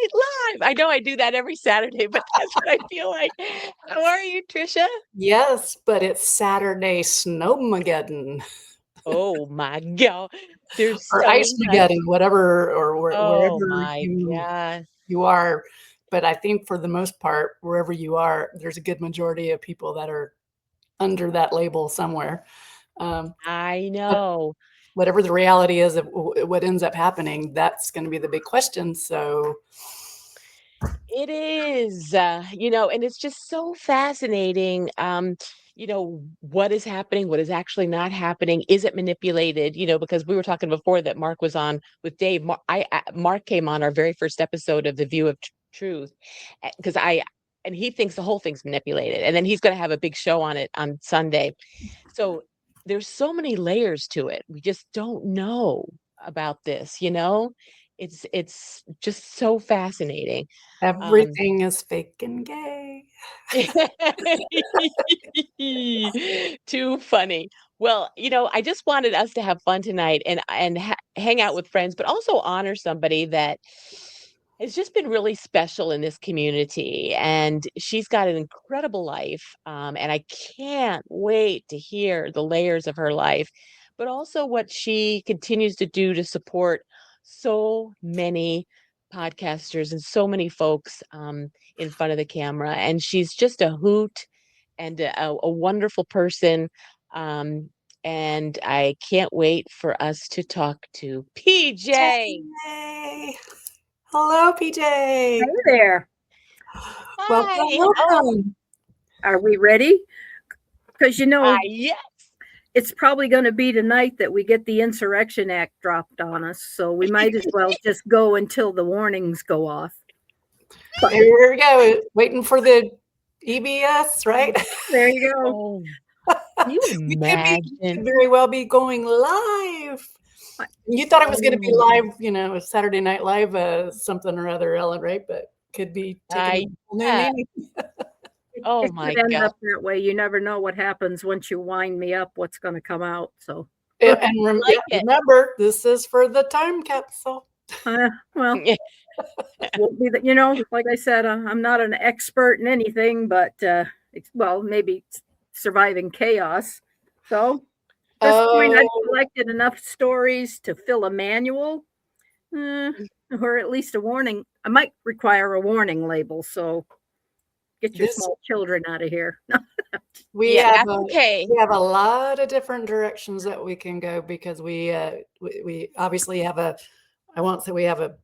night live. I know I do that every Saturday, but that's what I feel like. How are you, Tricia? Yes, but it's Saturday Snowmageddon Oh my God. There's or so much. Ice-mageddon, whatever, or Oh wherever my gosh. you are. But I think for the most part, wherever you are, there's a good majority of people that are under that label somewhere. Um, I but know. whatever the reality is of what ends up happening, that's going to be the big question. So, It is, and it's just so fascinating. What is happening, what is actually not happening. Is it manipulated? Because we were talking before that Mark was on with Dave. Mark came on our very first episode of The View of Truth, because and he thinks the whole thing's manipulated, and then he's going to have a big show on it on Sunday. So there's so many layers to it. We just don't know about this. It's just so fascinating. Um, everything is fake and gay. Too funny. Well, I just wanted us to have fun tonight and hang out with friends, but also honor somebody that has just been really special in this community. And she's got an incredible life. And I can't wait to hear the layers of her life, but also what she continues to do to support so many podcasters and so many folks in front of the camera. And she's just a hoot and a wonderful person. Um, and I can't wait for us to talk to PJ. Yay! Hello, Hey PJ. there. Welcome, Hi. Oh, welcome. Are we ready? Because yeah. it's probably going to be tonight that we get the Insurrection Act dropped on us. So we might as well just go until the warnings go off. But Here we go. Waiting for the EBS, right? there you go. Oh, can you We imagine? could very well be going live. You thought it was going to be Oh, live, Saturday Night Live, something or other, Ellen, right? But could be taking a I whole new yeah. meaning. Oh It my could end God. up that way. You never know what happens once you wind me up, what's going to come out. So, And Like it. remember, this is for the time capsule. well, won't be that, like I said, I'm not an expert in anything, but, maybe surviving chaos. So, at this point, I've Oh, collected enough stories to fill a manual, or at least a warning. I might require a warning label. So, get your this small children out of here. we Yeah, have that's okay. a lot of different directions that we can go because we obviously have I won't say we have a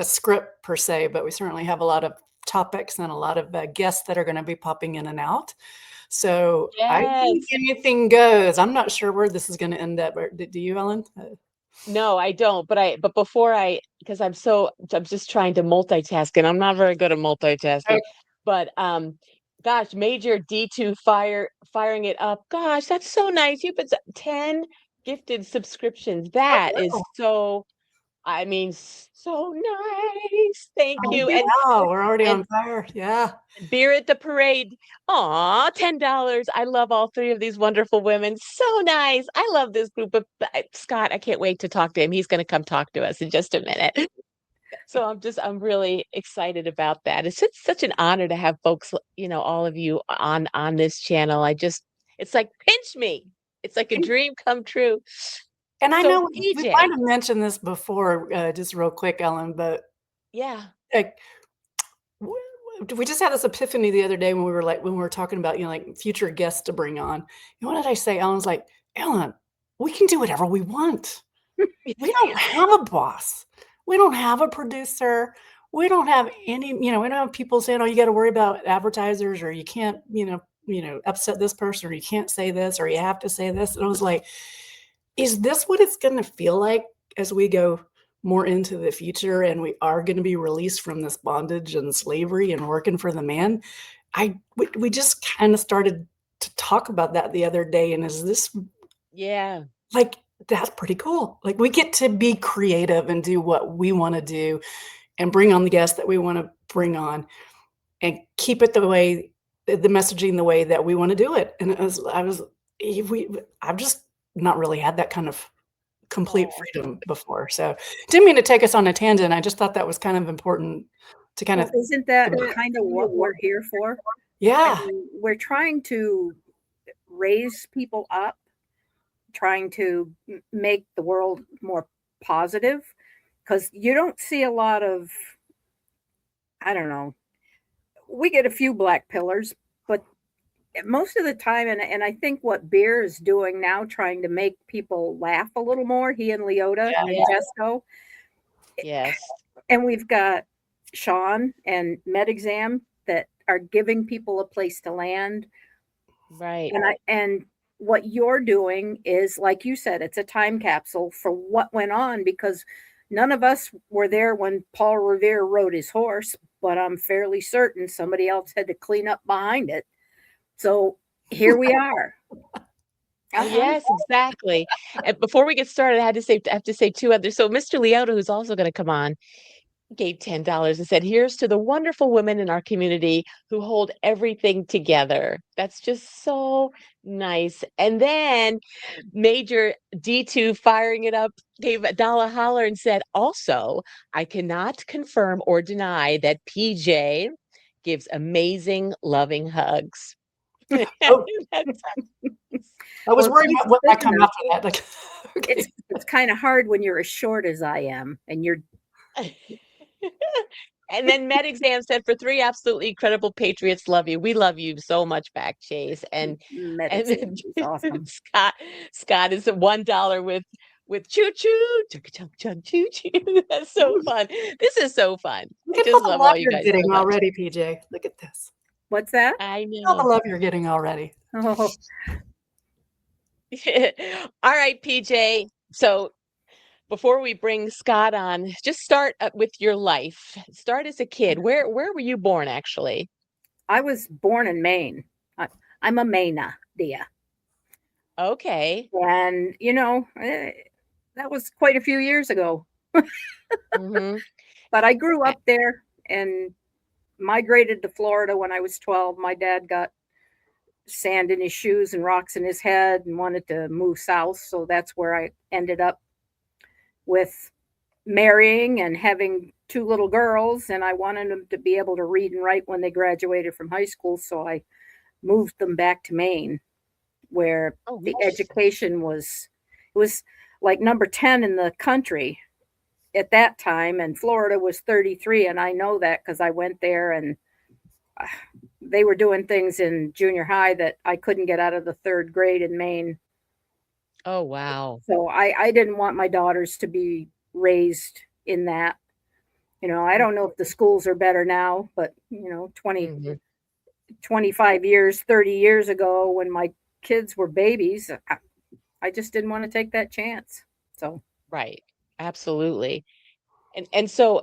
script per se, but we certainly have a lot of topics and a lot of guests that are going to be popping in and out. So I think Yes. anything goes. I'm not sure where this is going to end up. Do you, Ellen? No, I don't. But before because I'm just trying to multitask, and I'm not very good at multitasking. But gosh, Major D2 firing it up. Gosh, that's so nice. You've been 10 gifted subscriptions. That is so, I mean, so nice. Thank Oh, you. wow, we're already And on fire. Yeah. beer at the parade. Aw, $10. I love all three of these wonderful women. So nice. I love this group of Scott. I can't wait to talk to him. He's going to come talk to us in just a minute. So I'm really excited about that. It's just such an honor to have folks, all of you on this channel. It's like pinch me. It's like a dream come true. And I So know we might PJ, have mentioned this before, just real quick, Ellen, but yeah. like we just had this epiphany the other day when we were talking about, like future guests to bring on. What did I say? Ellen's like, Ellen, we can do whatever we want. We don't have a boss. We don't have a producer. We don't have any, we don't have people saying, oh, you got to worry about advertisers or you can't, upset this person or you can't say this or you have to say this. And I was like, is this what it's going to feel like as we go more into the future and we are going to be released from this bondage and slavery and working for the man? We just kind of started to talk about that the other day. And is this Yeah. like, that's pretty cool. Like we get to be creative and do what we want to do and bring on the guests that we want to bring on and keep it the messaging the way that we want to do it. And I've just not really had that kind of complete freedom before. So didn't mean to take us on a tangent. I just thought that was kind of important to kind of. Well, isn't that kind of what we're here for? Yeah. I mean, we're trying to raise people up, trying to make the world more positive, because you don't see a lot of, I don't know, we get a few black pillars, but most of the time, and I think what Beer is doing now, trying to make people laugh a little more, he and Leota and Jesco. Yes. And we've got Sean and MedExam that are giving people a place to land. Right. And what you're doing is, like you said, it's a time capsule for what went on, because none of us were there when Paul Revere rode his horse, but I'm fairly certain somebody else had to clean up behind it. So here we are. Yes, exactly. And before we get started, I have to say two others. So Mr. Leota, who's also going to come on, gave $10 and said, "Here's to the wonderful women in our community who hold everything together." That's just so nice. And then Major D2 firing it up gave a dollar holler and said, "Also, I cannot confirm or deny that PJ gives amazing loving hugs." Oh, That's I was Well, worried about what might come after that. Like, okay. it's kind of hard when you're as short as I am, and you're. And then MedExam said, "For three absolutely incredible patriots, love you. We love you so much back, Chase." And MedExam then is awesome. Scott is at $1 with choo choo choo choo choo choo. That's so fun. This is so fun. Look I at all just the love love all you you're guys getting so much. already, PJ. Look at this. What's that? I All the know. love you're getting already. Oh, All right, PJ. So before we bring Scott on, just start with your life. Start as a kid. Where were you born, actually? I was born in Maine. I'm a Maina, dear. Okay. And, that was quite a few years ago. Mm-hmm. But I grew up there and migrated to Florida when I was 12. My dad got sand in his shoes and rocks in his head and wanted to move south. So that's where I ended up with marrying and having two little girls. And I wanted them to be able to read and write when they graduated from high school. So I moved them back to Maine, where the education was like number 10 in the country at that time, and Florida was 33. And I know that because I went there, and they were doing things in junior high that I couldn't get out of the third grade in Maine. Oh, wow. So I didn't want my daughters to be raised in that. I don't know if the schools are better now, but 25 years, 30 years ago, when my kids were babies, I just didn't want to take that chance. So Right. Absolutely. And so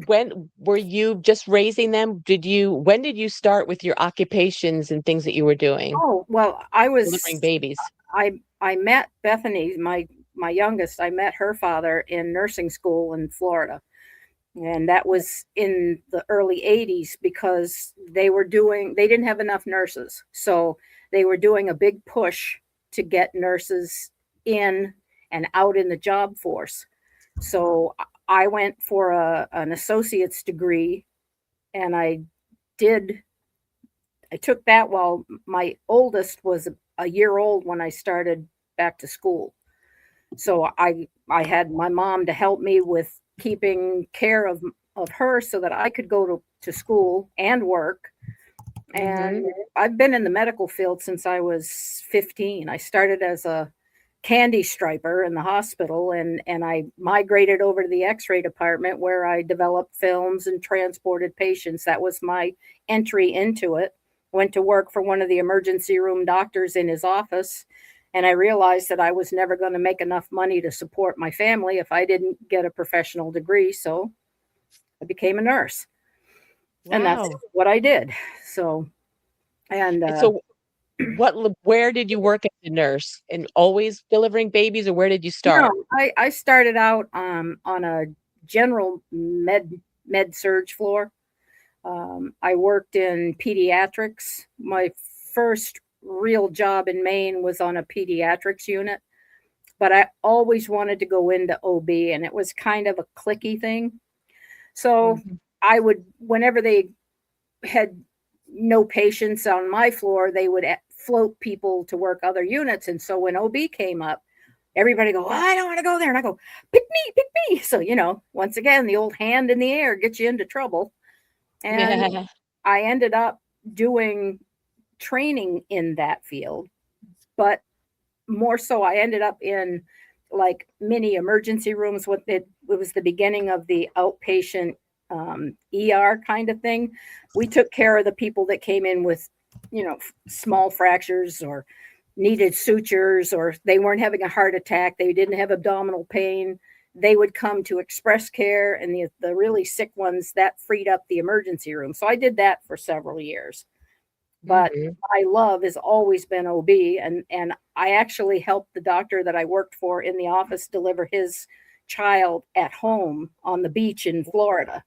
when were you just raising them? When did you start with your occupations and things that you were doing? well, Delivering babies. I met Bethany, my youngest. I met her father in nursing school in Florida. And that was in the early 80s, because they didn't have enough nurses. So they were doing a big push to get nurses in and out in the job force. So I went for an associate's degree, and I took that while my oldest was a year old when I started back to school. So I had my mom to help me with keeping care of her so that I could go to school and work. And I've been in the medical field since I was 15. I started as a candy striper in the hospital, and I migrated over to the x-ray department, where I developed films and transported patients. That was my entry into it. Went to work for one of the emergency room doctors in his office, and I realized that I was never going to make enough money to support my family if I didn't get a professional degree. So I became a nurse. Wow. And that's what I did. So, and so where did you work as a nurse? And always delivering babies, or where did you start? No, I started out on a general med surge floor. I worked in pediatrics. My first real job in Maine was on a pediatrics unit. but I always wanted to go into OB, and it was kind of a clicky thing. So I would, whenever they had no patients on my floor, they would float people to work other units. And so when OB came up, everybody go, I don't want to go there. And I go, pick me. So, once again, the old hand in the air gets you into trouble. And I ended up doing training in that field, but more so I ended up in like mini emergency rooms. It was the beginning of the outpatient ER kind of thing. We took care of the people that came in with, small fractures or needed sutures, or they weren't having a heart attack. They didn't have abdominal pain. They would come to express care, and the really sick ones, that freed up the emergency room. So I did that for several years. But my love has always been OB, and I actually helped the doctor that I worked for in the office deliver his child at home on the beach in Florida.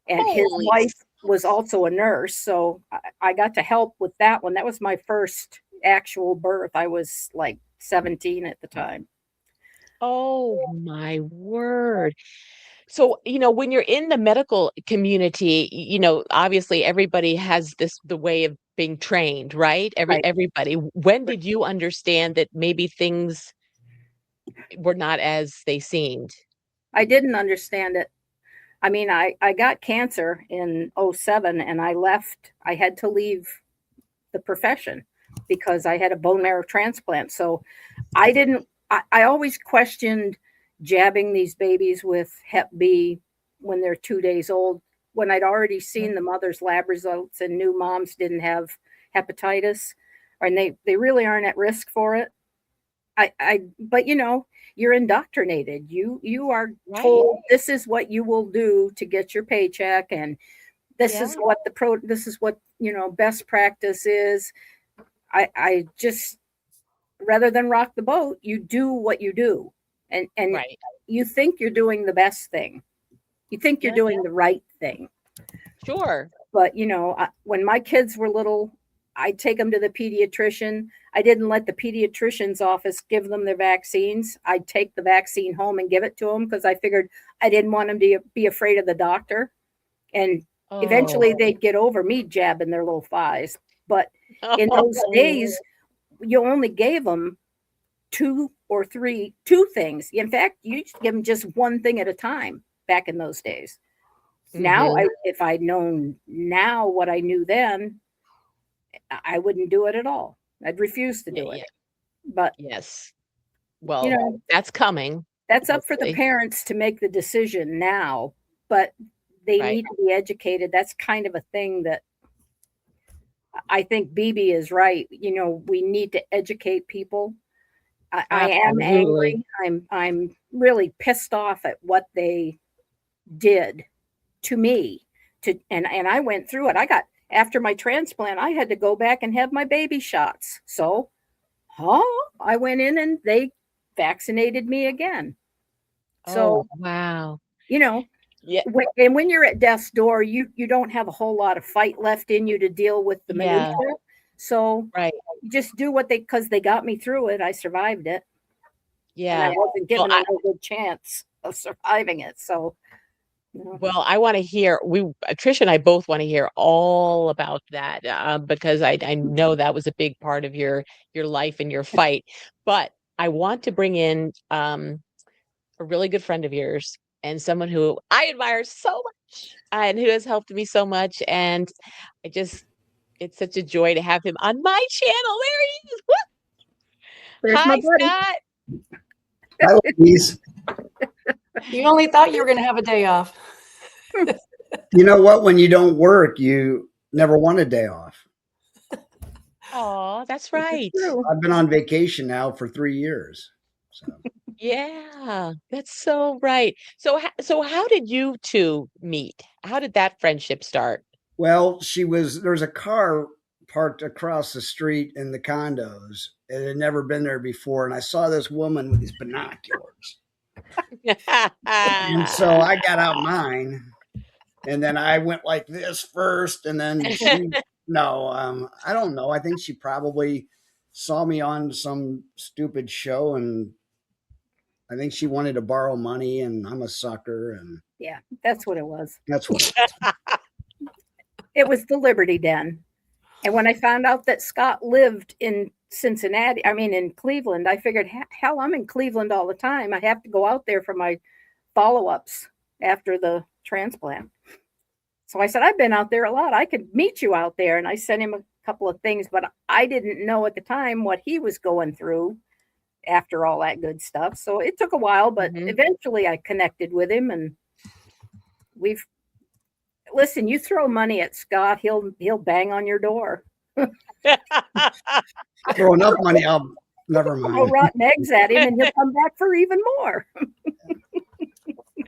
And his wife was also a nurse, so I got to help with that one. That was my first actual birth. I was like 17 at the time. Oh my word. So, when you're in the medical community, obviously everybody has the way of being trained, right? Right. Everybody. When did you understand that maybe things were not as they seemed? I didn't understand it. I mean, I got cancer in 07, and I had to leave the profession because I had a bone marrow transplant. So I always questioned jabbing these babies with Hep B when they're 2 days old, when I'd already seen the mother's lab results and knew moms didn't have hepatitis, and they really aren't at risk for it. But you're indoctrinated. You are told this is what you will do to get your paycheck, and this is what best practice is. I just, rather than rock the boat, you do what you do, and you think you're doing the best thing. You think you're doing the right thing. Sure. But when my kids were little, I'd take them to the pediatrician. I didn't let the pediatrician's office give them their vaccines. I'd take the vaccine home and give it to them because I figured I didn't want them to be afraid of the doctor. And eventually they'd get over me jabbing their little thighs. But in those days, you only gave them two things. In fact, you give them just one thing at a time back in those days. Now, if I'd known now what I knew then, I wouldn't do it at all. I'd refuse to do it. But yes, well, that's coming. That's up for the parents to make the decision now, but they need to be educated. That's kind of a thing that I think BB is right. We need to educate people. I am angry. I'm really pissed off at what they did to me. And I went through it. After my transplant, I had to go back and have my baby shots. So, I went in and they vaccinated me again. So, wow. And when you're at death's door, you don't have a whole lot of fight left in you to deal with the minutia. So, you just do because they got me through it. I survived it. Yeah. And I wasn't given a good chance of surviving it. So, well, I want to hear, Tricia and I both want to hear all about that because I know that was a big part of your life and your fight. But I want to bring in a really good friend of yours and someone who I admire so much and who has helped me so much. And it's such a joy to have him on my channel. There he is. Hi, Scott. Hi, Louise. You only thought you were going to have a day off. You know what? When you don't work, you never want a day off. Oh, that's right. I've been on vacation now for 3 years. So. Yeah, that's so right. So how did you two meet? How did that friendship start? Well, there's a car parked across the street in the condos. It had never been there before. And I saw this woman with these binoculars. And so I got out mine. And then I went like this first. And then I don't know. I think she probably saw me on some stupid show and I think she wanted to borrow money, and I'm a sucker, and Yeah, that's what it was. that's what. It was the Liberty Den. And when I found out that Scott lived in in Cleveland, I figured, hell, I'm in Cleveland all the time. I have to go out there for my follow-ups after the transplant. So I said, I've been out there a lot. I could meet you out there. And I sent him a couple of things, but I didn't know at the time what he was going through after all that good stuff. So it took a while, but eventually I connected with him, and listen, you throw money at Scott, he'll bang on your door. Throw enough money, I'll never Throw mind. rotten eggs at him, and he'll come back for even more.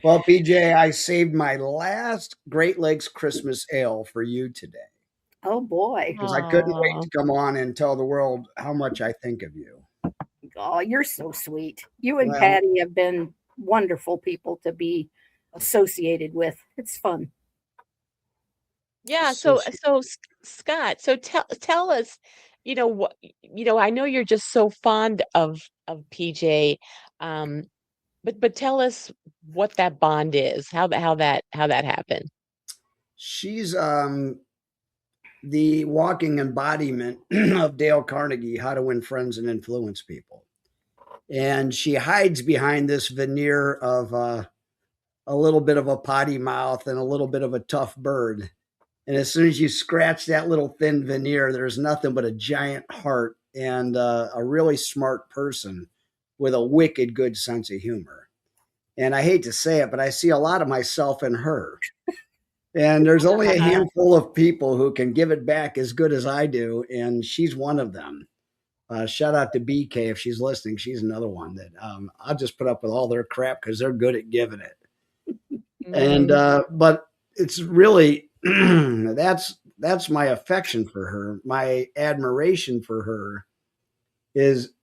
Well, PJ, I saved my last Great Lakes Christmas ale for you today Oh boy. because I couldn't wait to come on and tell the world how much I think of you. Oh, you're so sweet. You and Well- Patty have been wonderful people to be associated with. It's fun. Yeah. So Scott, so tell us, what, I know you're just so fond of PJ, but tell us what that bond is, how that happened. She's the walking embodiment of Dale Carnegie, How to Win Friends and Influence People. And she hides behind this veneer of a little bit of a potty mouth and a little bit of a tough bird. And as soon as you scratch that little thin veneer, there's nothing but a giant heart and a really smart person with a wicked good sense of humor. And I hate to say it, but I see a lot of myself in her. And there's only a handful of people who can give it back as good as I do, and she's one of them. Shout out to BK if she's listening. She's another one that I'll just put up with all their crap because they're good at giving it. And but it's really that's my affection for her. My admiration for her is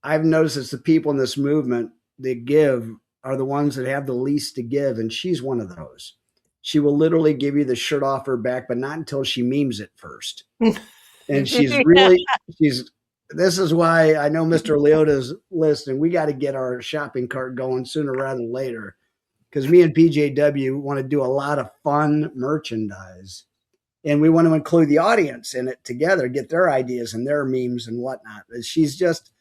I've noticed it's the people in this movement that give are the ones that have the least to give, and she's one of those. She will literally give you the shirt off her back, but not until she memes it first. And this is why I know Mr. Leota's listening. We got to get our shopping cart going sooner rather than later, because me and PJW want to do a lot of fun merchandise, and we want to include the audience in it together, get their ideas and their memes and whatnot. She's just,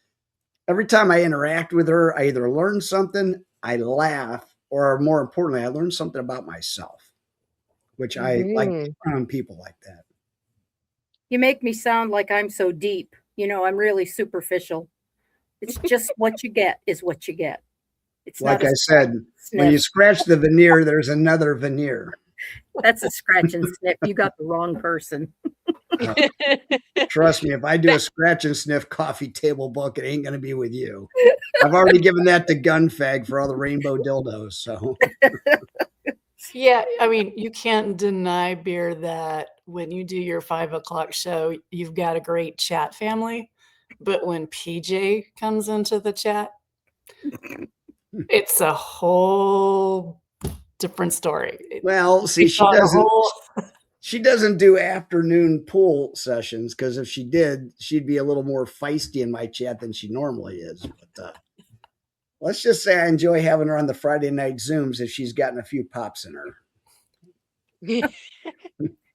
every time I interact with her, I either learn something, I laugh, or more importantly, I learn something about myself, which I like around people like that. You make me sound like I'm so deep. I'm really superficial. It's just what you get is what you get. It's like I said, when you scratch the veneer, there's another veneer. That's a scratch and sniff. You got the wrong person. Trust me, if I do a scratch and sniff coffee table book, it ain't going to be with you. I've already given that to Gunfag for all the rainbow dildos. So, yeah, I mean, you can't deny, Beer, that when you do your 5 o'clock show, you've got a great chat family. But when PJ comes into the chat, it's a whole different story. Well, see, she doesn't do afternoon pool sessions, because if she did, she'd be a little more feisty in my chat than she normally is. But let's just say I enjoy having her on the Friday night Zooms if she's gotten a few pops in her.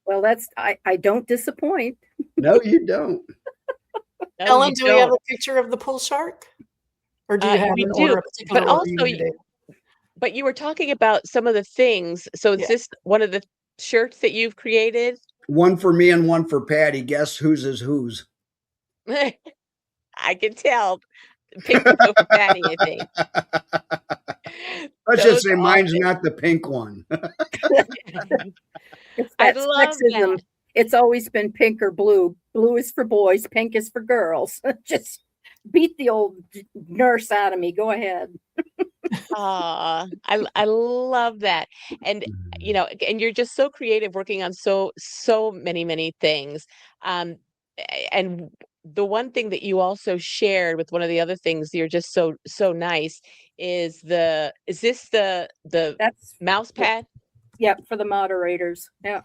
Well, I don't disappoint. No, you don't. No, Ellen, you do we have don't. a picture of the pool shark? Or do you have We an do, order, a particular but order also you did? But you were talking about some of the things. So is this one of the shirts that you've created? One for me and one for Patty. Guess whose is whose? I can tell. Pink would go for Patty, I think. Let's just say mine's not the pink one. It's I that love sexism. that. It's always been pink or blue. Blue is for boys, pink is for girls. Just beat the old nurse out of me. Go ahead. I love that. And and you're just so creative, working on so many things. And the one thing that you also shared with one of the other things, you're just so nice, is this the That's mouse pad? Yep, for the moderators. Yeah.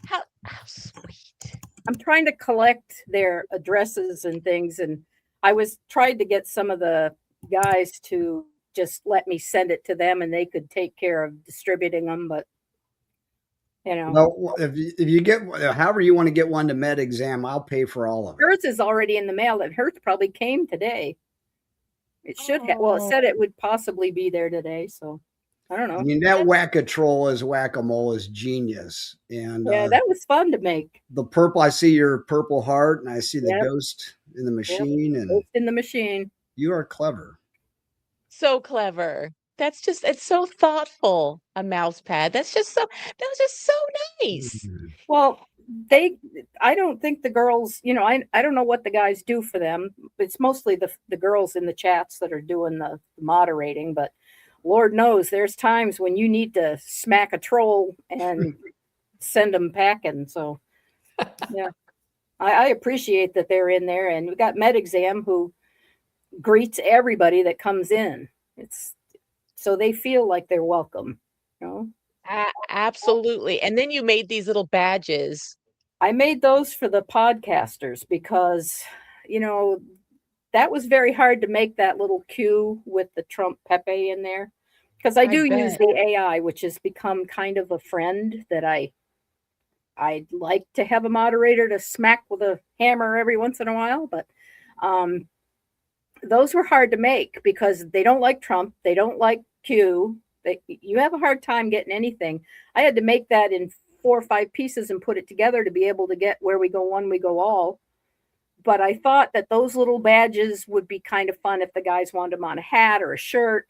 How sweet. I'm trying to collect their addresses and things, and I was trying to get some of the guys to just let me send it to them and they could take care of distributing them. But, Well, if you get, however you want to get one to med exam, I'll pay for all of it. hers is already in the mail, and hers probably came today. It should have. Well, it said it would possibly be there today, so I don't know. I mean, that whack-a-troll is whack-a-mole is genius. And yeah, that was fun to make. The purple, I see your purple heart, and I see the Yep. ghost in the machine, and Ghost in the machine. you are clever. So clever. That's just, it's so thoughtful, a mouse pad. That was just so nice. Well, I don't think the girls, I don't know what the guys do for them. It's mostly the girls in the chats that are doing the moderating, but Lord knows there's times when you need to smack a troll and send them packing. So yeah, I appreciate that they're in there, and we got Med Exam who greets everybody that comes in. It's so they feel like they're welcome, Absolutely. And then you made these little badges. I made those for the podcasters because, that was very hard to make that little Q with the Trump Pepe in there. Because I do use the AI, which has become kind of a friend that I'd like to have a moderator to smack with a hammer every once in a while. But those were hard to make because they don't like Trump. They don't like Q. You have a hard time getting anything. I had to make that in 4 or 5 pieces and put it together to be able to get where we go one, we go all. But I thought that those little badges would be kind of fun if the guys wanted them on a hat or a shirt.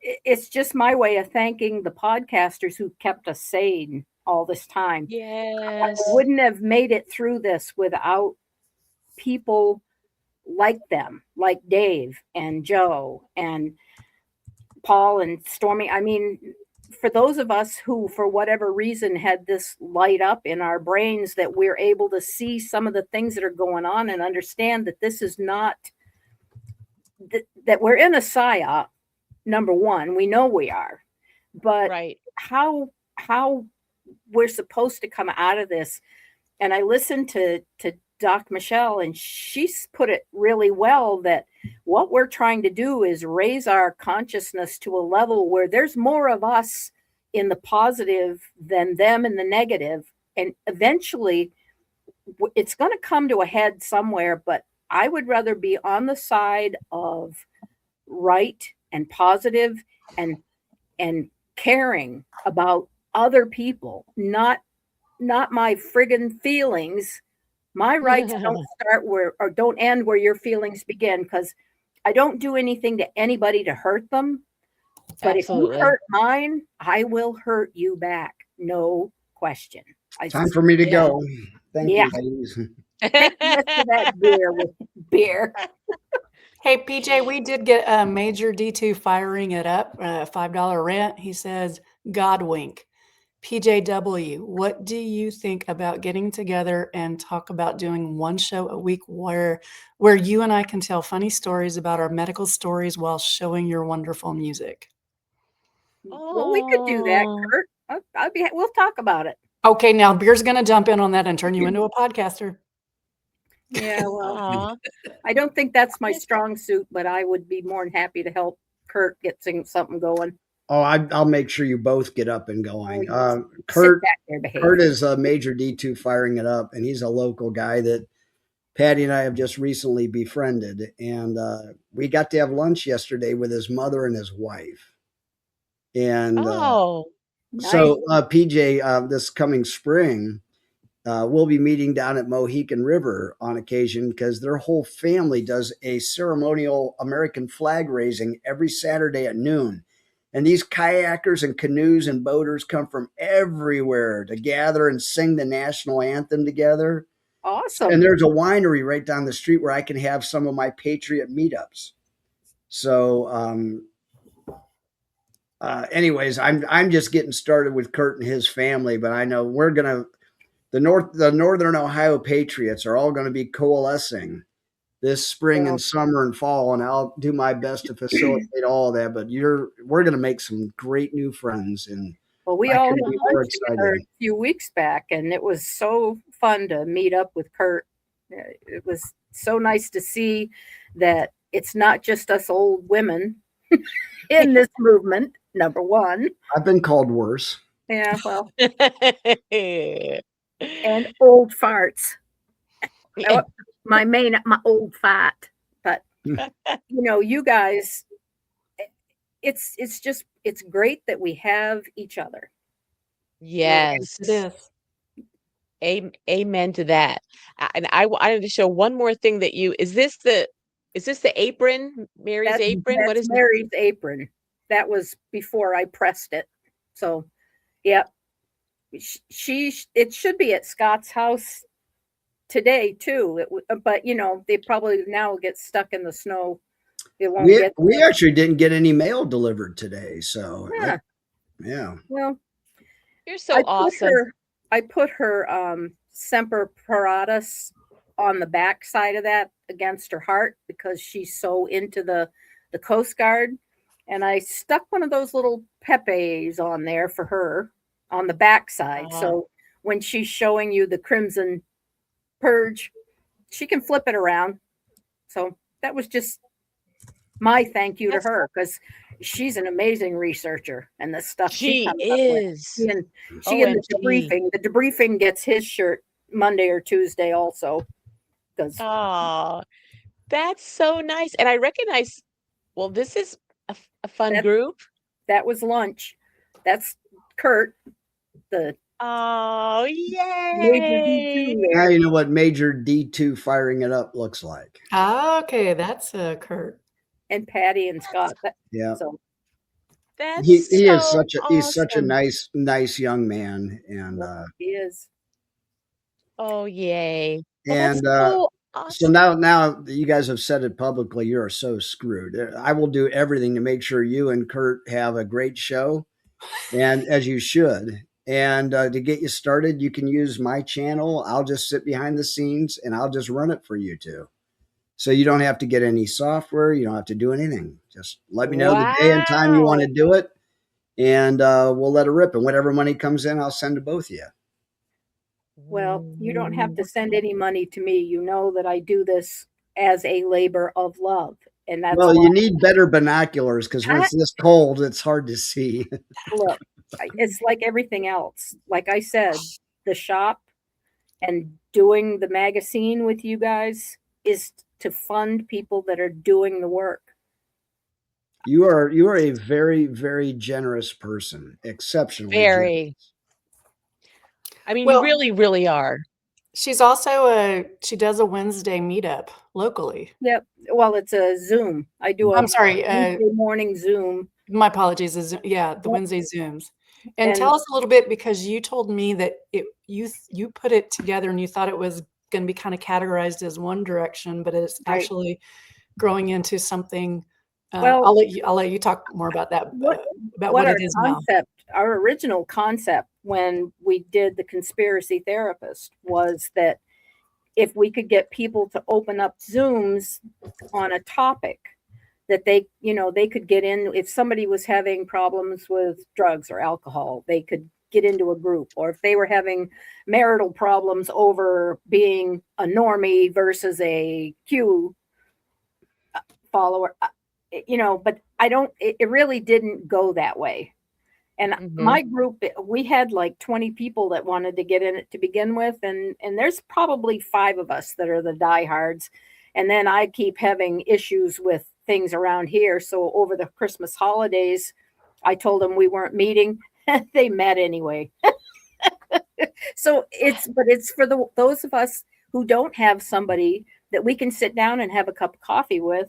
It's just my way of thanking the podcasters who kept us sane all this time. Yes. I wouldn't have made it through this without people like them, like Dave and Joe and Paul and Stormy. I mean, for those of us who, for whatever reason, had this light up in our brains that we're able to see some of the things that are going on and understand that this is not, that we're in a psyop, number one, we know we are, but right. how we're supposed to come out of this. And I listened to Doc Michelle, and she's put it really well that what we're trying to do is raise our consciousness to a level where there's more of us in the positive than them in the negative. And eventually it's going to come to a head somewhere, but I would rather be on the side of right and positive and caring about other people, not my friggin' feelings. My rights don't start where, or don't end where your feelings begin, because I don't do anything to anybody to hurt them. But Absolutely. if you hurt mine, I will hurt you back. No question. Time for me to go. Thank you, ladies. Take the rest of that beer with beer. Hey, PJ, we did get Major D2 firing it up, $5 rent. He says, God wink. PJayDoublyoo, what do you think about getting together and talk about doing one show a week where you and I can tell funny stories about our medical stories while showing your wonderful music? Well, we could do that, Kurt. We'll talk about it. Okay, now Beer's going to jump in on that and turn you into a podcaster. Yeah, well, I don't think that's my strong suit, but I would be more than happy to help Kurt get something going. Oh, I'll make sure you both get up and going. Kurt is Major D2 firing it up, and he's a local guy that Patty and I have just recently befriended. And we got to have lunch yesterday with his mother and his wife. And nice. So PJ, this coming spring, we'll be meeting down at Mohican River on occasion because their whole family does a ceremonial American flag raising every Saturday at noon. And these kayakers and canoes and boaters come from everywhere to gather and sing the national anthem together. Awesome. And there's a winery right down the street where I can have some of my Patriot meetups. So anyways, I'm just getting started with Kurt and his family, but I know we're going to, the Northern Ohio Patriots are all going to be coalescing this spring and summer and fall, and I'll do my best to facilitate all of that. But we're going to make some great new friends, and well, we all had lunch together a few weeks back, and it was so fun to meet up with Kurt. It was so nice to see that it's not just us old women in this movement, number one. I've been called worse. Yeah, well, and old farts. My old fart. But you guys, it's great that we have each other. Yes. It is. Amen to that. And I wanted to show one more thing that is this the apron, Mary's apron? What That's is it? Mary's apron. That was before I pressed it. So, yeah, it should be at Scott's house today too. But they probably now get stuck in the snow. It won't get. We actually didn't get any mail delivered today, so yeah. Well, You're so awesome. I put her Semper Paratus on the back side of that against her heart because she's so into the Coast Guard. And I stuck one of those little Pepes on there for her on the back side. So when she's showing you the Crimson Purge, she can flip it around. So that was just my thank you to her, because she's an amazing researcher, and the stuff she comes up with. She and the debriefing. The debriefing gets his shirt Monday or Tuesday also. Oh, that's so nice. And I recognize, well, this is a fun group. That was lunch. That's Kurt. Oh, yay! Major D2 there. Now you know what Major D2 firing it up looks like. Okay, that's Kurt. And Patty and Scott. Yeah. So he is such a nice young man, and he is. Oh, yay! Well, and so awesome. So now you guys have said it publicly, you are so screwed. I will do everything to make sure you and Kurt have a great show, and as you should. And to get you started, you can use my channel. I'll just sit behind the scenes and I'll just run it for you two. So you don't have to get any software. You don't have to do anything. Just let me know the day and time you want to do it, and we'll let it rip. And whatever money comes in, I'll send to both of you. Well, you don't have to send any money to me. You know that I do this as a labor of love. And that's you need better binoculars, because when it's this cold, it's hard to see. Look, it's like everything else. Like I said, the shop and doing the magazine with you guys is to fund people that are doing the work. You are a very, very generous person. Exceptionally generous. I mean, you really, really are. She's also she does a Wednesday meetup locally. Yep. Well, it's a Zoom. I do. I'm sorry. Wednesday morning Zoom. My apologies. The Wednesday Zooms. And tell us a little bit, because you told me that you put it together and you thought it was going to be kind of categorized as one direction, but it's actually growing into something. Well, I'll let you talk more about that. About what it is now. Our original concept when we did the Conspiracy Therapist was that if we could get people to open up Zooms on a topic that they could get in. If somebody was having problems with drugs or alcohol, they could get into a group. Or if they were having marital problems over being a normie versus a Q follower, but it really didn't go that way. And my group, we had like 20 people that wanted to get in it to begin with. And there's probably 5 of us that are the diehards. And then I keep having issues with things around here. So over the Christmas holidays, I told them we weren't meeting. They met anyway. So it's for those of us who don't have somebody that we can sit down and have a cup of coffee with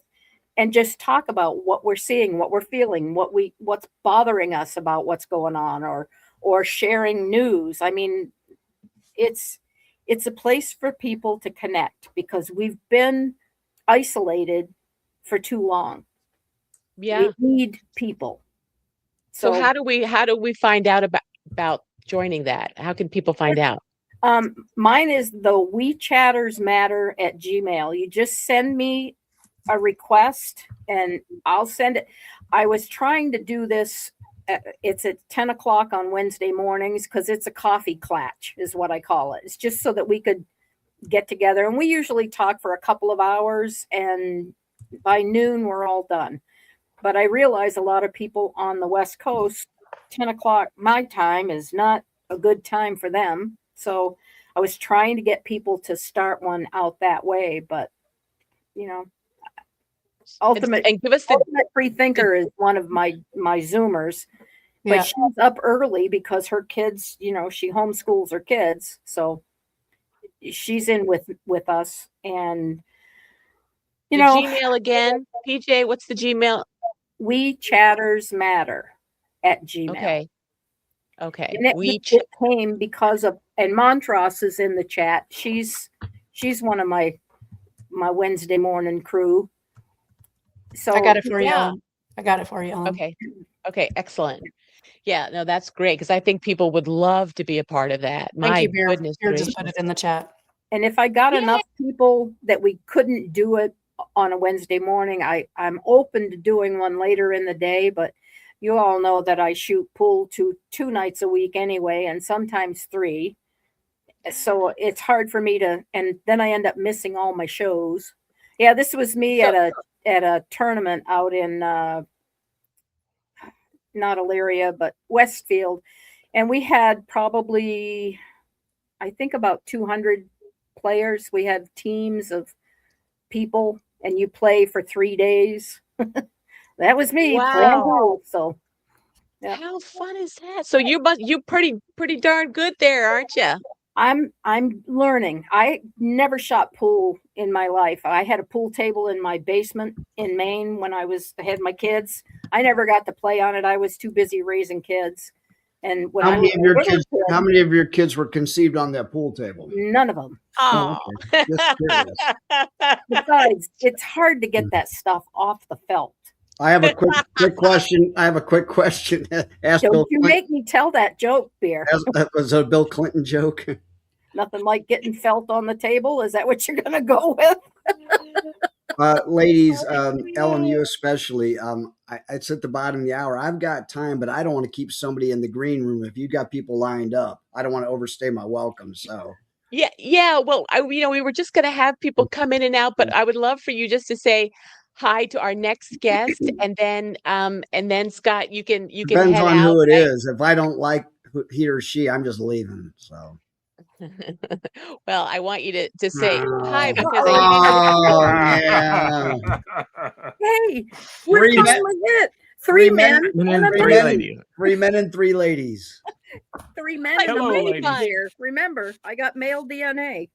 and just talk about what we're seeing, what we're feeling, what's bothering us about what's going on, or sharing news. I mean, it's a place for people to connect, because we've been isolated for too long. Yeah. We need people. So how do we find out about joining that? How can people find out? Mine is the WeChattersMatter@gmail. You just send me a request and I'll send it. I was trying to do this. It's at 10 o'clock on Wednesday mornings, because it's a coffee clatch is what I call it. It's just so that we could get together, and we usually talk for a couple of hours, and by noon we're all done. but I realize a lot of people on the West Coast, 10 o'clock my time is not a good time for them. So I was trying to get people to start one out that way, but you know, ultimate And give us the ultimate free thinker is one of my Zoomers, but Yeah. she's up early because her kids, you know, she homeschools her kids, so she's in with us, and you know, Gmail again. PJ, what's the Gmail? we chatters matter at Gmail. Okay. Okay. And it came because of, and Montrose is in the chat. She's one of my Wednesday morning crew. So I got it for you. yeah. Ellen. I got it for you. Ellen. Okay. Okay. Excellent. Yeah. No, that's great because I think people would love to be a part of that. Thank My you, Beer. goodness Beer gracious. just put it in the chat. And if I got Yay. enough people that we couldn't do it on a Wednesday morning, I'm open to doing one later in the day, but you all know that I shoot pool two nights a week anyway, and sometimes 3. So it's hard for me to, and then I end up missing all my shows. Yeah, this was me at a tournament out in not Elyria, but Westfield, and we had probably, I think, about 200 players. We had teams of people, and you play for 3 days. That was me playing pool. So yeah. How fun is that? So you pretty darn good there, aren't you? I'm learning. I never shot pool in my life. I had a pool table in my basement in Maine when I had my kids. I never got to play on it. I was too busy raising kids. And when how many of your kids were conceived on that pool table? None of them. Oh. Okay. Just curious. Besides, it's hard to get that stuff off the felt. I have a quick question. Ask Don't Bill you Clinton. make me tell that joke, Beer. That was a Bill Clinton joke. Nothing like getting felt on the table. Is that what you're going to go with? Ladies, Ellen, you especially. It's at the bottom of the hour. I've got time, but I don't want to keep somebody in the green room. If you got people lined up, I don't want to overstay my welcome. So Yeah. Well, we were just going to have people come in and out, but I would love for you just to say hi to our next guest, and then Scott, you can depends head on out. who it is. If I don't like he or she, I'm just leaving. So. Well, I want you to say hi because yeah. Hey, we're calling it 3 men and 3 ladies. 3 men and 3 ladies. 3 men and a lady here. Remember, I got male DNA.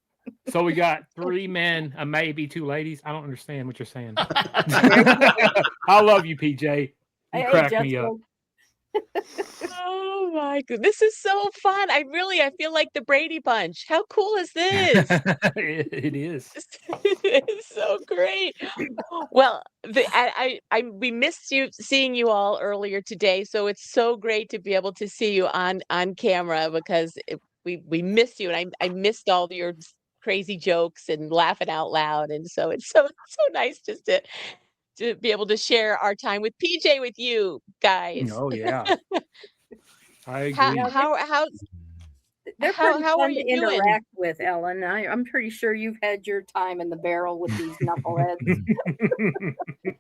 So we got 3 men, maybe 2 ladies. I don't understand what you're saying. I love you, PJ. You crack me up. Oh my god, this is so fun. I feel like the Brady Bunch. How cool is this? It is. It's so great. Well, we missed seeing you all earlier today, so it's so great to be able to see you on camera because we missed you, and I missed all your crazy jokes and laughing out loud, and so it's so nice just to be able to share our time with PJ with you guys. Oh yeah, I agree. They're pretty how fun are you to doing? interact with, Ellen. I'm pretty sure you've had your time in the barrel with these knuckleheads.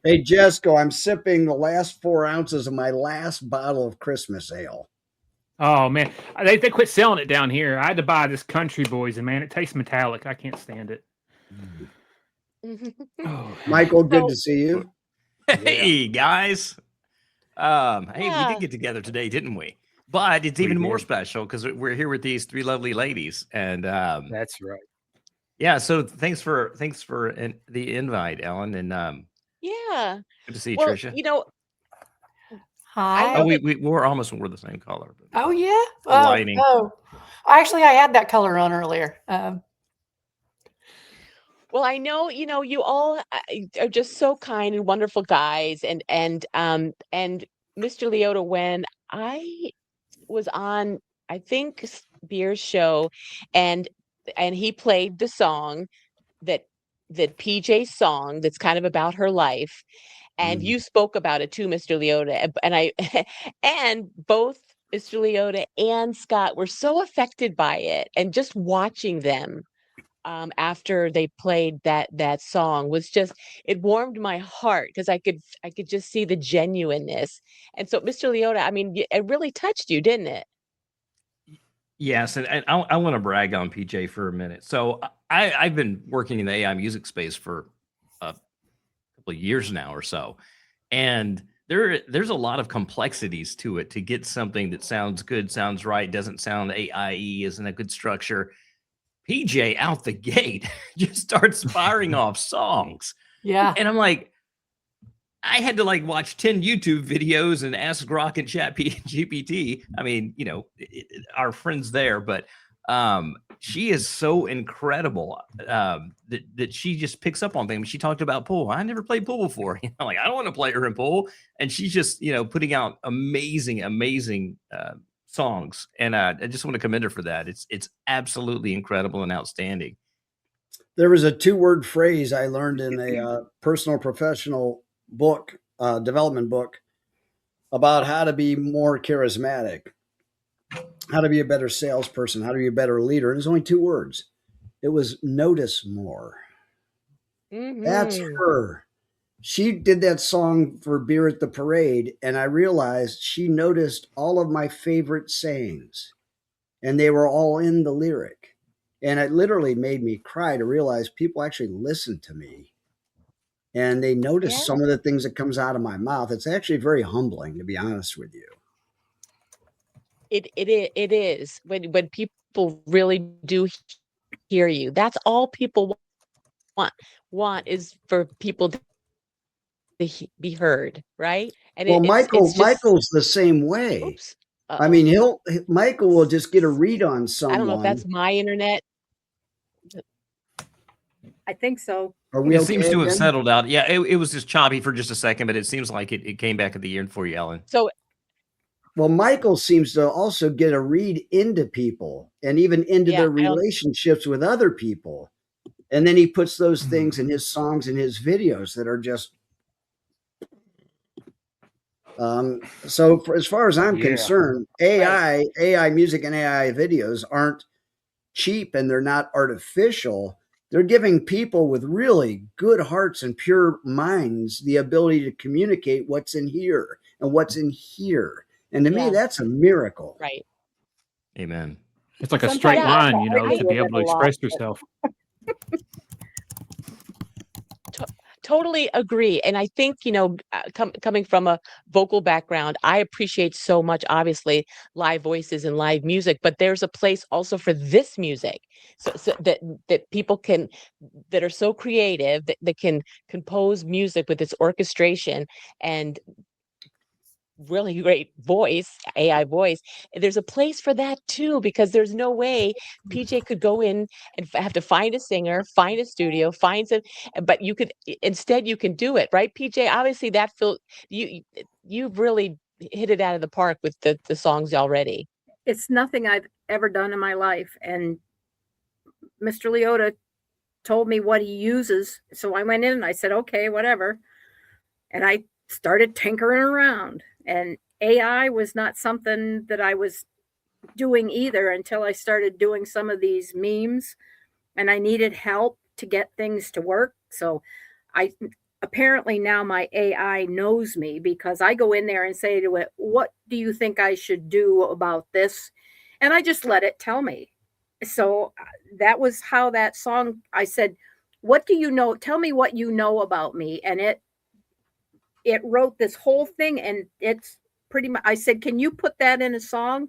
Hey, Jessica, I'm sipping the last 4 ounces of my last bottle of Christmas ale. Oh man, they quit selling it down here. I had to buy this Country Boys, and man, it tastes metallic. I can't stand it. Oh. Michael, good to see you. Hey guys. Hey, we did get together today, didn't we? But it's even more special because we're here with these 3 lovely ladies, and that's right. Yeah, so thanks for the invite, Ellen, and yeah, good to see you, well, Tricia. Hi. Oh, we almost wore the same color. Oh yeah. Lighting. Oh, actually, I had that color on earlier. Well, I know, you all are just so kind and wonderful guys, and Mr. Leota, when I was on, I think, Beer's show, and he played the song that PJ's song that's kind of about her life, and you spoke about it too, Mr. Leota, and both Mr. Leota and Scott were so affected by it, and just watching them after they played that song was just, it warmed my heart because I could just see the genuineness. And so, Mr. Leota, I mean, it really touched you, didn't it? Yes, and I want to brag on PJ for a minute. So I've been working in the AI music space for a couple of years now or so, and there's a lot of complexities to it to get something that sounds good, sounds right, doesn't sound AIE, isn't a good structure. PJ out the gate just starts firing off songs. Yeah. And I'm like, I had to like watch 10 YouTube videos and ask Grok and Chat GPT. I mean, you know, our friends there, but she is so incredible that she just picks up on things. She talked about pool. I never played pool before. You know, like I don't want to play her in pool. And she's just, you know, putting out amazing songs. And I just want to commend her for that. It's absolutely incredible and outstanding. There was a 2-word phrase I learned in a personal professional book, development book, about how to be more charismatic, how to be a better salesperson, how to be a better leader. And it's only 2 words. It was notice more. That's her. She did that song for Beer at the Parade, and I realized she noticed all of my favorite sayings, and they were all in the lyric. And it literally made me cry to realize people actually listen to me. And they notice some of the things that comes out of my mouth. It's actually very humbling, to be honest with you. It is when people really do hear you. That's all people want is for people to be heard, right? And well, it's just, Michael's the same way. Oops. I mean, Michael will just get a read on someone. I don't know if that's my internet. I think so. It seems to have settled out. Yeah, it was just choppy for just a second, but it seems like it came back at the end for you, Ellen. So, well, Michael seems to also get a read into people and even into their relationships with other people. And then he puts those things in his songs and his videos that are just. So as far as I'm concerned, AI music and AI videos aren't cheap and they're not artificial. They're giving people with really good hearts and pure minds the ability to communicate what's in here and what's in here. And to me, that's a miracle. Right. Amen. It's like a straight line, you know, to be able to express yourself. Totally agree. And I think, you know, coming from a vocal background, I appreciate so much, obviously, live voices and live music, but there's a place also for this music. So that people that are so creative, that can compose music with its orchestration and really great voice, AI voice. There's a place for that too, because there's no way PJ could go in and have to find a singer, find a studio, find some, but you can do it, right? PJ, obviously you've really hit it out of the park with the songs already. It's nothing I've ever done in my life. And Mr. Leota told me what he uses. So I went in and I said, okay, whatever. And I started tinkering around. And AI was not something that I was doing either until I started doing some of these memes, and I needed help to get things to work. So apparently now my AI knows me, because I go in there and say to it, what do you think I should do about this? And I just let it tell me. So that was how that song, I said, what do you know? Tell me what you know about me. And it wrote this whole thing, and it's pretty much, I said, can you put that in a song?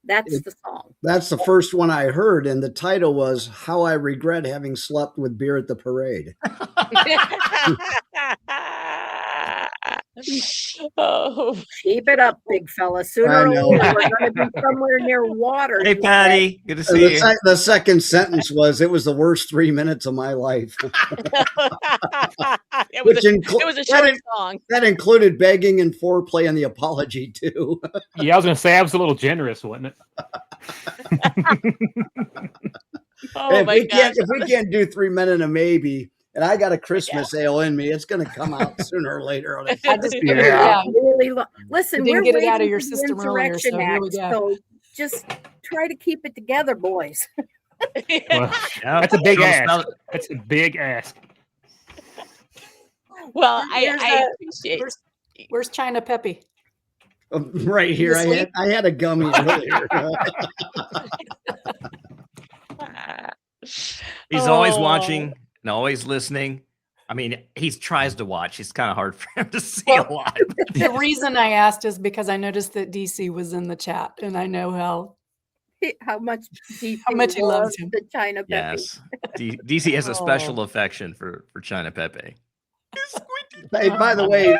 That's the song. That's the first one I heard. And the title was How I Regret Having Slept with Beer at the Parade. Oh, keep it up, big fella. Sooner or later, we're going to be somewhere near water. Hey, Patty. Good to see you. The second sentence was, it was the worst 3 minutes of my life. It was a short song. That included begging and foreplay and the apology, too. Yeah, I was going to say, I was a little generous, wasn't it? Oh, my gosh. If we can't do 3 Men and a Maybe, and I got a Christmas ale in me, it's going to come out sooner or later. Really listen, you didn't get it out of your system earlier, so here we go. So just try to keep it together, boys. Well, Yeah, that's a big show 'em ask. smell it. That's a big ask. Well, There's I appreciate. Where's China Peppy? Right here. I had a gummy earlier. He's always Oh. watching and always listening. I mean, he tries to watch. It's kind of hard for him to see Well, a lot. The reason I asked is because I noticed that DC was in the chat, and I know How much he loves him. the China Peppy. Yes, DC has a special Oh. affection for China Pepe. Hey, by the way,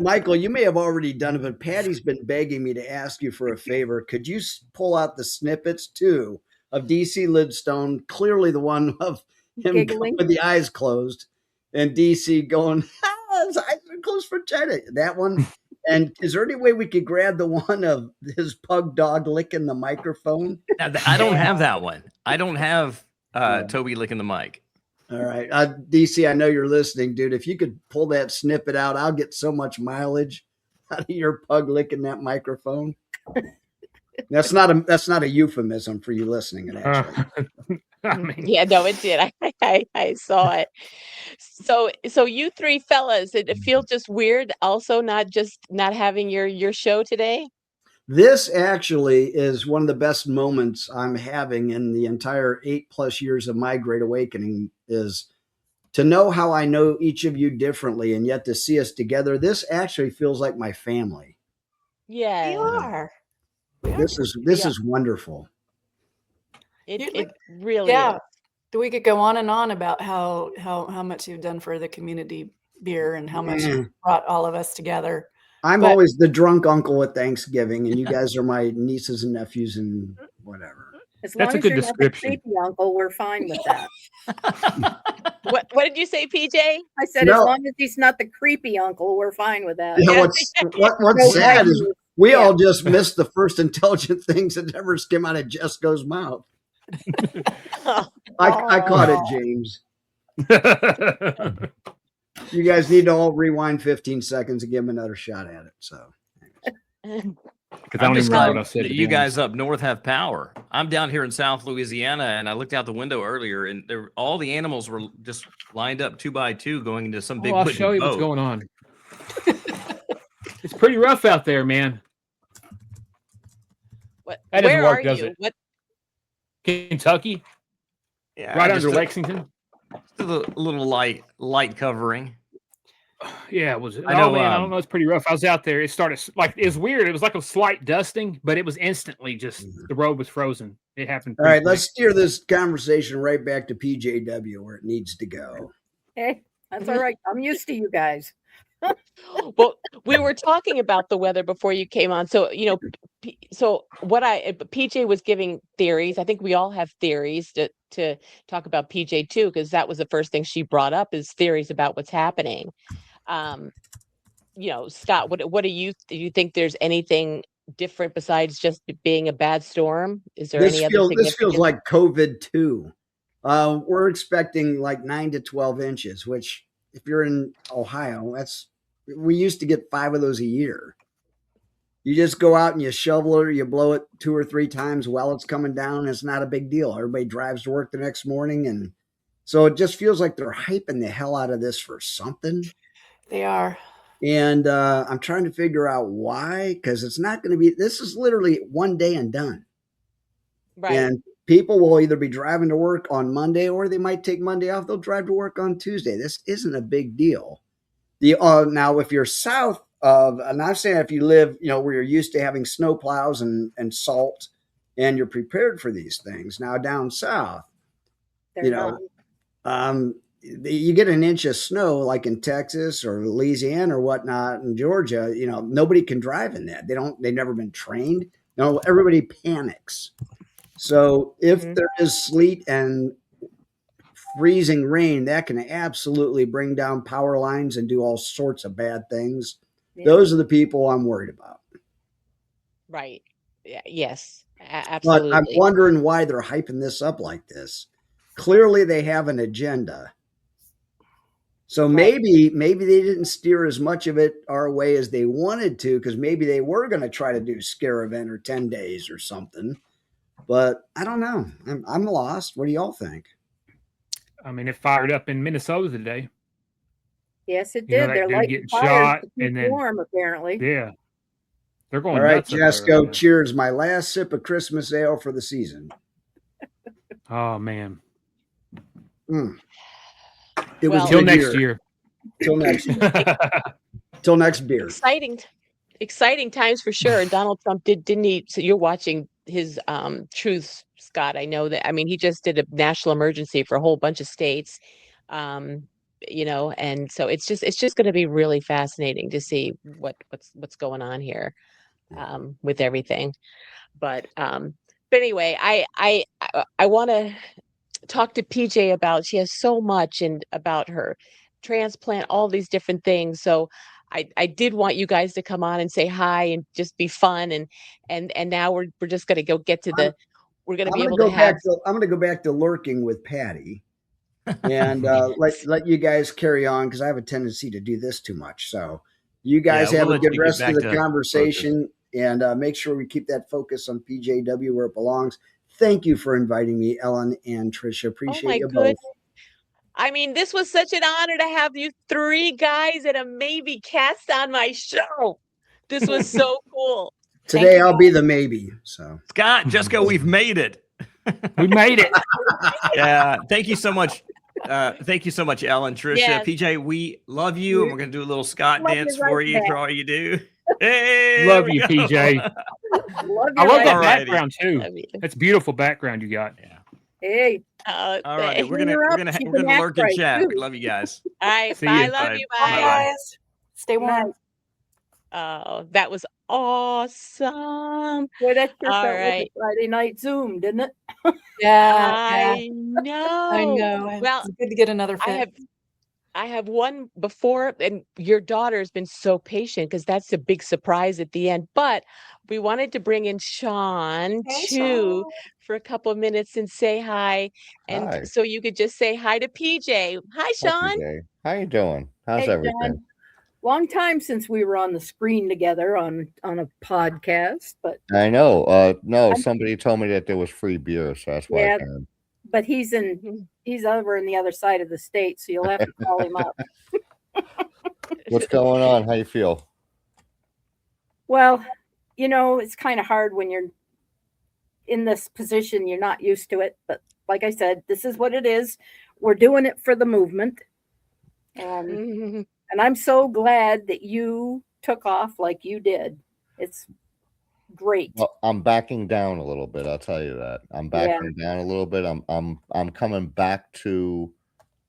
Michael, you may have already done it, but Patty's been begging me to ask you for a favor. Could you pull out the snippets too of DC Lidstone, clearly the one of him Giggling. with the eyes closed, and DC going, his eyes are closed for China. That one. And is there any way we could grab the one of his pug dog licking the microphone? Now, I don't have that one. I don't have Toby licking the mic. All right. DC, I know you're listening, dude. If you could pull that snippet out, I'll get so much mileage out of your pug licking that microphone. That's not a euphemism for you listening. It actually. I mean, Yeah, no, it did. I saw it. So you three fellas, it feels just weird also not having your show today? This actually is one of the best moments I'm having in the entire 8+ years of my Great Awakening, is to know how I know each of you differently and yet to see us together. This actually feels like my family. Yeah. You are. This is wonderful. It really Yeah. is. We could go on and on about how much you've done for the community beer and how much you brought all of us together. I'm always the drunk uncle at Thanksgiving, and you guys are my nieces and nephews and whatever. As That's long a as good you're not the description. creepy uncle, we're fine with that. What did you say, PJ? I said, No. as long as he's not the creepy uncle, we're fine with that. Yeah, what's sad is we all just missed the first intelligent things that ever came out of Jesco's mouth. I caught it, James. You guys need to all rewind 15 seconds and give him another shot at it. So, Because I don't I'm just even remember glad what I said. that you guys up north have power. I'm down here in South Louisiana, and I looked out the window earlier, and all the animals were just lined up 2 by 2 going into some big I'll wooden show you boat. what's going on. It's pretty rough out there, man. That doesn't Where work, are does you? it? What? Kentucky, Yeah, right just under Lexington. a little light covering. Yeah, it was. I know, Man, I don't know. It's pretty rough. I was out there. It started it was weird. It was like a slight dusting, but it was instantly just the road was frozen. It happened. all right, let's steer this conversation right back to PJW where it needs to go. Hey, that's all right. I'm used to you guys. Well, we were talking about the weather before you came on. So, so PJ was giving theories. I think we all have theories to talk about PJ too, because that was the first thing she brought up, is theories about what's happening. Scott, what do you think there's anything different besides just being a bad storm? Is there any other significant? This feels like COVID too. We're expecting like 9 to 12 inches, which if you're in Ohio, we used to get 5 of those a year. You just go out and you shovel it, or you blow it 2 or 3 times while it's coming down. It's not a big deal. Everybody drives to work the next morning. And so it just feels like they're hyping the hell out of this for something. They are. And I'm trying to figure out why, because it's not going to be, this is literally one day and done. Right. And people will either be driving to work on Monday, or they might take Monday off. They'll drive to work on Tuesday. This isn't a big deal. Now, if you're south of, and I'm saying if you live, where you're used to having snow plows and salt, and you're prepared for these things. Now down south, you get an inch of snow like in Texas or Louisiana or whatnot in Georgia. Nobody can drive in that. They've never been trained. Everybody panics. So if there is sleet and freezing rain, that can absolutely bring down power lines and do all sorts of bad things. Yeah. Those are the people I'm worried about. Right. Yeah, yes, absolutely. But I'm wondering why they're hyping this up like this. Clearly they have an agenda. So maybe they didn't steer as much of it our way as they wanted to, because maybe they were going to try to do scare event or 10 days or something. But I don't know. I'm lost. What do y'all think? I mean, it fired up in Minnesota today. Yes, it You know, did. that They're dude lighting getting fires shot to keep and then warm, apparently. yeah, they're All going right, nuts up there Jesco, right now. cheers. My last sip of Christmas ale for the season. Oh man. It was Well, Till good next year. Till next year. Till next beer. exciting times for sure. Donald Trump didn't he? So you're watching his truths, Scott. I know that. I mean, he just did a national emergency for a whole bunch of states. You know, and so it's just going to be really fascinating to see what's going on here with everything. But anyway, I want to talk to PJ about, she has so much and about her transplant, all these different things. So I did want you guys to come on and say hi and just be fun and now we're just going to go get to the we're going to be able to have I'm going to go back to lurking with Patty and let you guys carry on because I have a tendency to do this too much. So you guys have we'll a let good you get rest of back the to conversation and make sure we keep that focus on PJW where it belongs. Thank you for inviting me, Ellen and Tricia. oh Appreciate my you goodness. both. I mean, this was such an honor to have you three guys and a maybe cast on my show. This was so cool. Today I'll be the maybe. So Scott, Jessica, we've made it. We made it. Yeah. Thank you so much. Thank you so much, Ellen, Tricia, Yes. PJ. We love you, and we're gonna do a little Scott Love you dance right for you back. for all you do. Hey, Love there we you, go. PJ. Love I you love right that Alrighty. background too. Love you. That's beautiful background you got. Yeah. Hey, All right. Thanks. We're clean her up. gonna She we're can gonna act lurk and right, chat. too. We love you guys. All right. See Bye. ya. Love Bye. you. bye, Bye. guys. Stay warm. Oh, that was awesome. Boy, that sure All felt like a right. Friday night Zoom, didn't it? Yeah, I I know. know. Well, It's good to get another fit. I have one before, and your daughter has been so patient because that's a big surprise at the end. But we wanted to bring in Sean Hey, too Sean. for a couple of minutes and say hi. And Hi. so you could just say hi to PJ. Hi, Hi, Sean. PJ. How you doing? How's Hey, everything? John. Long time since we were on the screen together on a podcast, but I know. No, I'm- somebody told me that there was free beer, so that's why Yeah. I came. but he's over in the other side of the state, so you'll have to call him up. What's going on? How you feel? Well, you know, it's kind of hard when you're in this position. You're not used to it, but like I said, this is what it is. We're doing it for the movement, and I'm so glad that you took off like you did. It's great. Well, I'm backing down a little bit. I'll tell you that. I'm backing down a little bit. I'm coming back to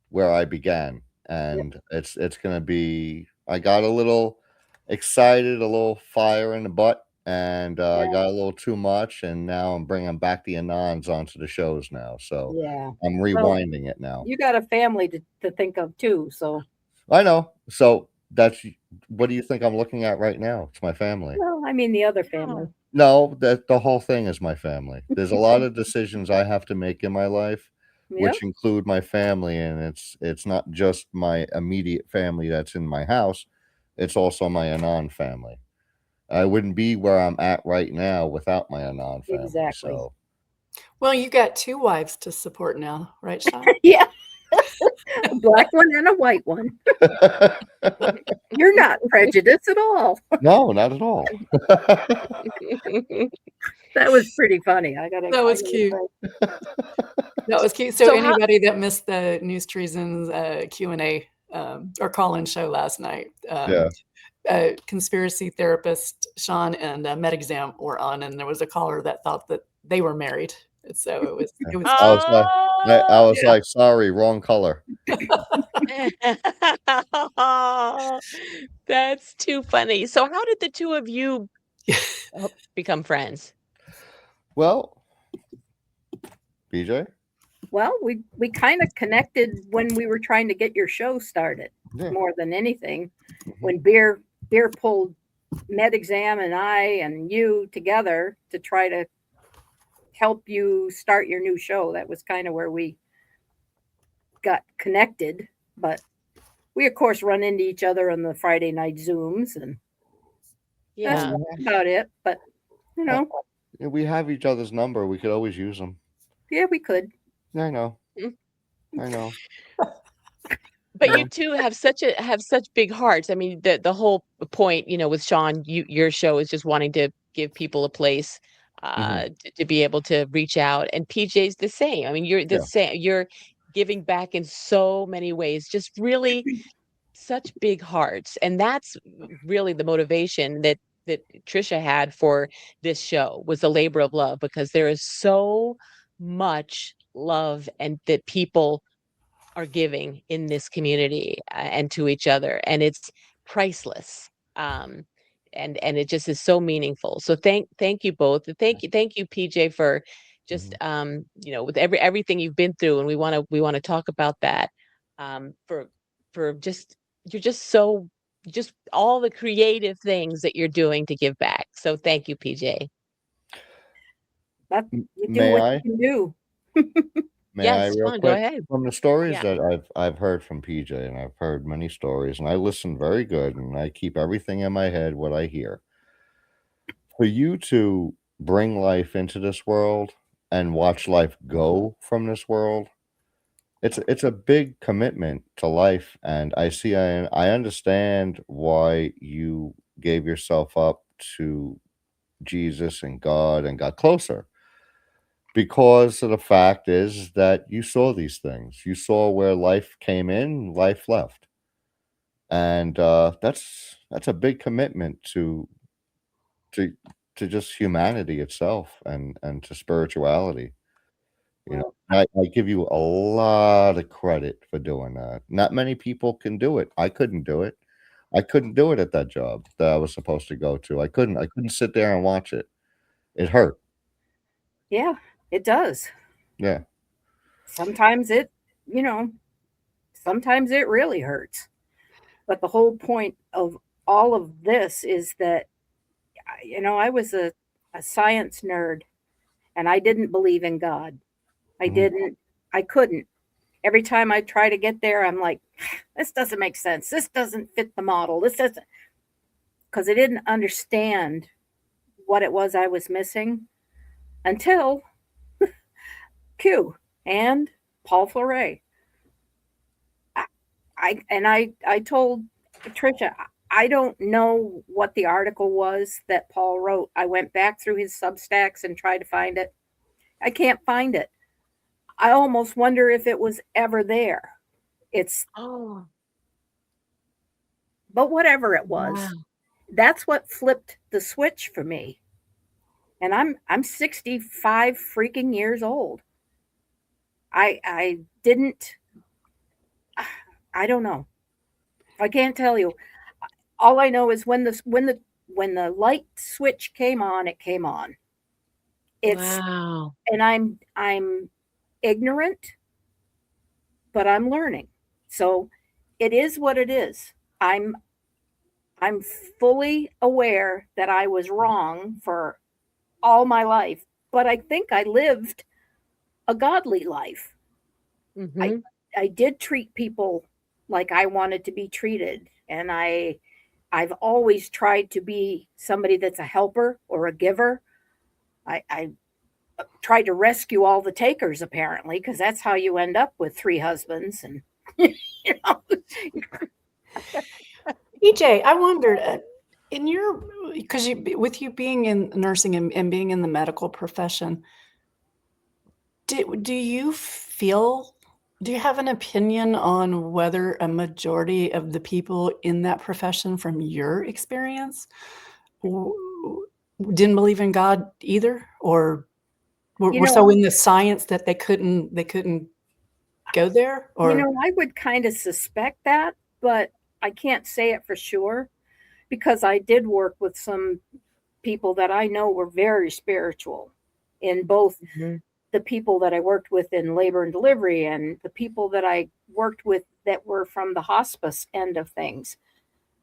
where I began, and it's going to be. I got a little excited, a little fire in the butt, and I got a little too much, and now I'm bringing back the Anons onto the shows now. So I'm rewinding it now. You got a family to think of too, so I know. So that's what do you think I'm looking at right now? It's my family. well, I mean the other family. No, that the whole thing is my family. There's a lot of decisions I have to make in my life, which include my family, and it's not just my immediate family that's in my house. It's also my Anon family. I wouldn't be where I'm at right now without my Anon family. Exactly. So Well, you got two wives to support now, right, Sean? Yeah. A black one and a white one. You're not prejudiced at all. no, not at all. That was pretty funny. That was cute. That was cute. So anybody that missed the News Treason's Q&A or call-in show last night, conspiracy therapist Sean and MedExam were on, and there was a caller that thought that they were married. So it was. I was like, sorry, wrong color. That's too funny. So how did the two of you become friends? Well, PJ? Well, we kind of connected when we were trying to get your show started more than anything. When Beer pulled MedExam and I and you together to try to help you start your new show. That was kind of where we got connected, but we of course run into each other on the Friday night Zooms, and that's about it. But you know, We have each other's number. We could always use them. Yeah, we could. I know. Mm. I know. But you two have such big hearts. I mean, the whole point, with Sean, your show is just wanting to give people a place to be able to reach out. And PJ's the same. I mean, you're the Yeah. same. You're giving back in so many ways. Just really such big hearts. And that's really the motivation that Tricia had for this show, was the labor of love, because there is so much love and that people are giving in this community and to each other, and it's priceless. And it just is so meaningful. So thank you both. Thank you PJ for just with everything you've been through, and we want to talk about that. For just you're just so just all the creative things that you're doing to give back. So thank you, PJ. But you do May what I? you can do. May I Yes, real Sean, go quick? ahead. From the stories Yeah. that I've heard from PJ, and I've heard many stories, and I listen very good, and I keep everything in my head what I hear. For you to bring life into this world and watch life go from this world, it's a big commitment to life, and I understand why you gave yourself up to Jesus and God and got closer. Because of the fact is that you saw these things. You saw where life came in, life left. And that's a big commitment to to just humanity itself and to spirituality. Well, I give you a lot of credit for doing that. Not many people can do it. I couldn't do it. I couldn't do it at that job that I was supposed to go to. I couldn't sit there and watch it. It hurt. yeah, it does. Yeah. Sometimes sometimes it really hurts. But the whole point of all of this is that, I was a science nerd, and I didn't believe in God. I Mhm. didn't, I couldn't. Every time I try to get there, I'm like, this doesn't make sense. This doesn't fit the model. This doesn't, because I didn't understand what it was I was missing until Q and Paul Fleury. I told Tricia, I don't know what the article was that Paul wrote. I went back through his Substacks and tried to find it. I can't find it. I almost wonder if it was ever there. Oh, But whatever it was, wow. that's what flipped the switch for me. And I'm 65 freaking years old. I didn't I don't know. I can't tell you. All I know is when the light switch came on, it came on. Wow. And I'm ignorant, but I'm learning. So it is what it is. I'm fully aware that I was wrong for all my life, but I think I lived a godly life. Mm-hmm. I did treat people like I wanted to be treated, and I've always tried to be somebody that's a helper or a giver. I tried to rescue all the takers, apparently, because that's how you end up with 3 husbands. And you know, PJ, I wondered, because with you being in nursing and being in the medical profession, do you have an opinion on whether a majority of the people in that profession, from your experience, didn't believe in God either, or were so in the science that they couldn't go there? Or I would kind of suspect that, but I can't say it for sure, because I did work with some people that I know were very spiritual, in both the people that I worked with in labor and delivery and the people that I worked with that were from the hospice end of things.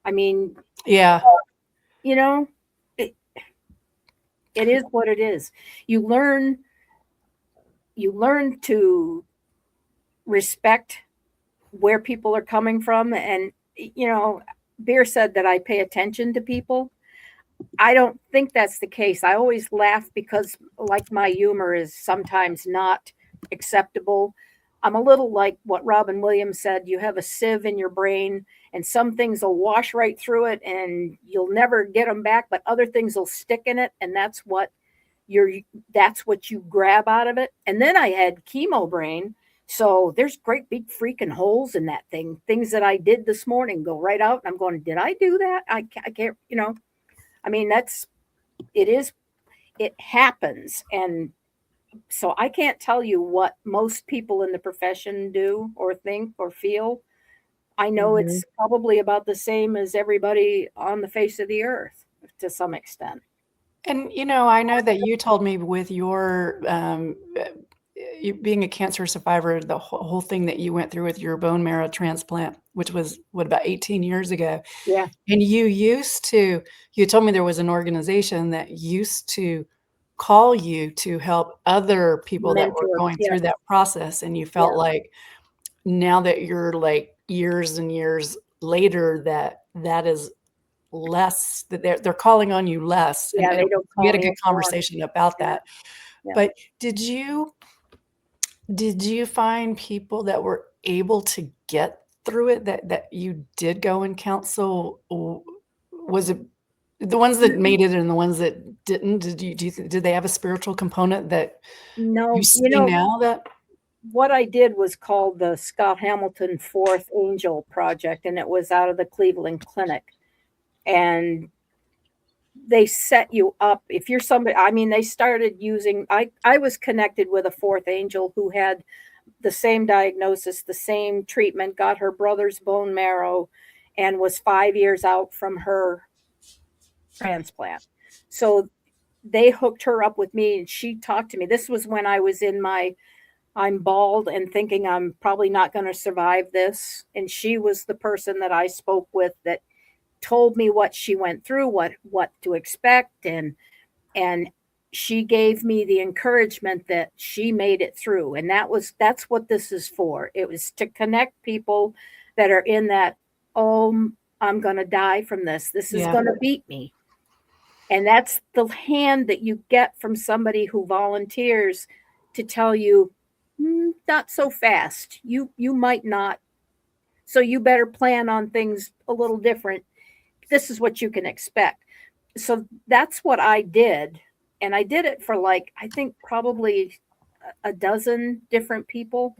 I mean, yeah, it is what it is. You learn to respect where people are coming from. And Beer said that I pay attention to people. I don't think that's the case. I always laugh because, like, my humor is sometimes not acceptable. I'm a little like what Robin Williams said, you have a sieve in your brain, and some things will wash right through it and you'll never get them back, but other things will stick in it, and that's what you grab out of it. And then I had chemo brain, so there's great big freaking holes in that thing. Things that I did this morning go right out, and I'm going, did I do that? I can't, I mean, it happens. And so I can't tell you what most people in the profession do or think or feel. I know it's probably about the same as everybody on the face of the earth to some extent. And, I know that you told me with your you being a cancer survivor, the whole thing that you went through with your bone marrow transplant, which was about 18 years ago. Yeah. And you told me there was an organization that used to call you to help other people that were going through that process. And you felt like now that you're like years and years later, that is less, that they're calling on you less. Yeah, and they don't we had a call me good conversation about that. Yeah. But did you find people that were able to get through it, that you did go and counsel? Was it the ones that made it and the ones that didn't? Did they have a spiritual component that No, you see now that? What I did was called the Scott Hamilton Fourth Angel Project, and it was out of the Cleveland Clinic. And they set you up. If you're somebody, I mean, they started using, I was connected with a fourth angel who had the same diagnosis, the same treatment, got her brother's bone marrow, and was 5 years out from her transplant. So they hooked her up with me, and she talked to me. This was when I was in I'm bald and thinking I'm probably not going to survive this. And she was the person that I spoke with that told me what she went through, what to expect. And she gave me the encouragement that she made it through. And that's what this is for. It was to connect people that are in that, oh, I'm going to die from this. This is going to beat me. And that's the hand that you get from somebody who volunteers to tell you, not so fast. You might not. So you better plan on things a little different. This is what you can expect. So that's what I did. And I did it for I think probably a dozen different people.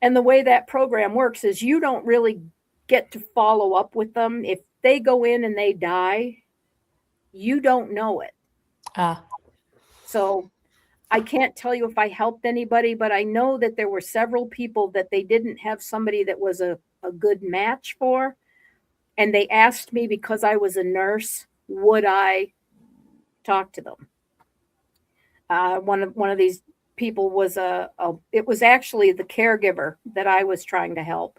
And the way that program works is you don't really get to follow up with them. If they go in and they die, you don't know it. So I can't tell you if I helped anybody, but I know that there were several people that they didn't have somebody that was a good match for. And they asked me, because I was a nurse, would I talk to them? One of these people was it was actually the caregiver that I was trying to help,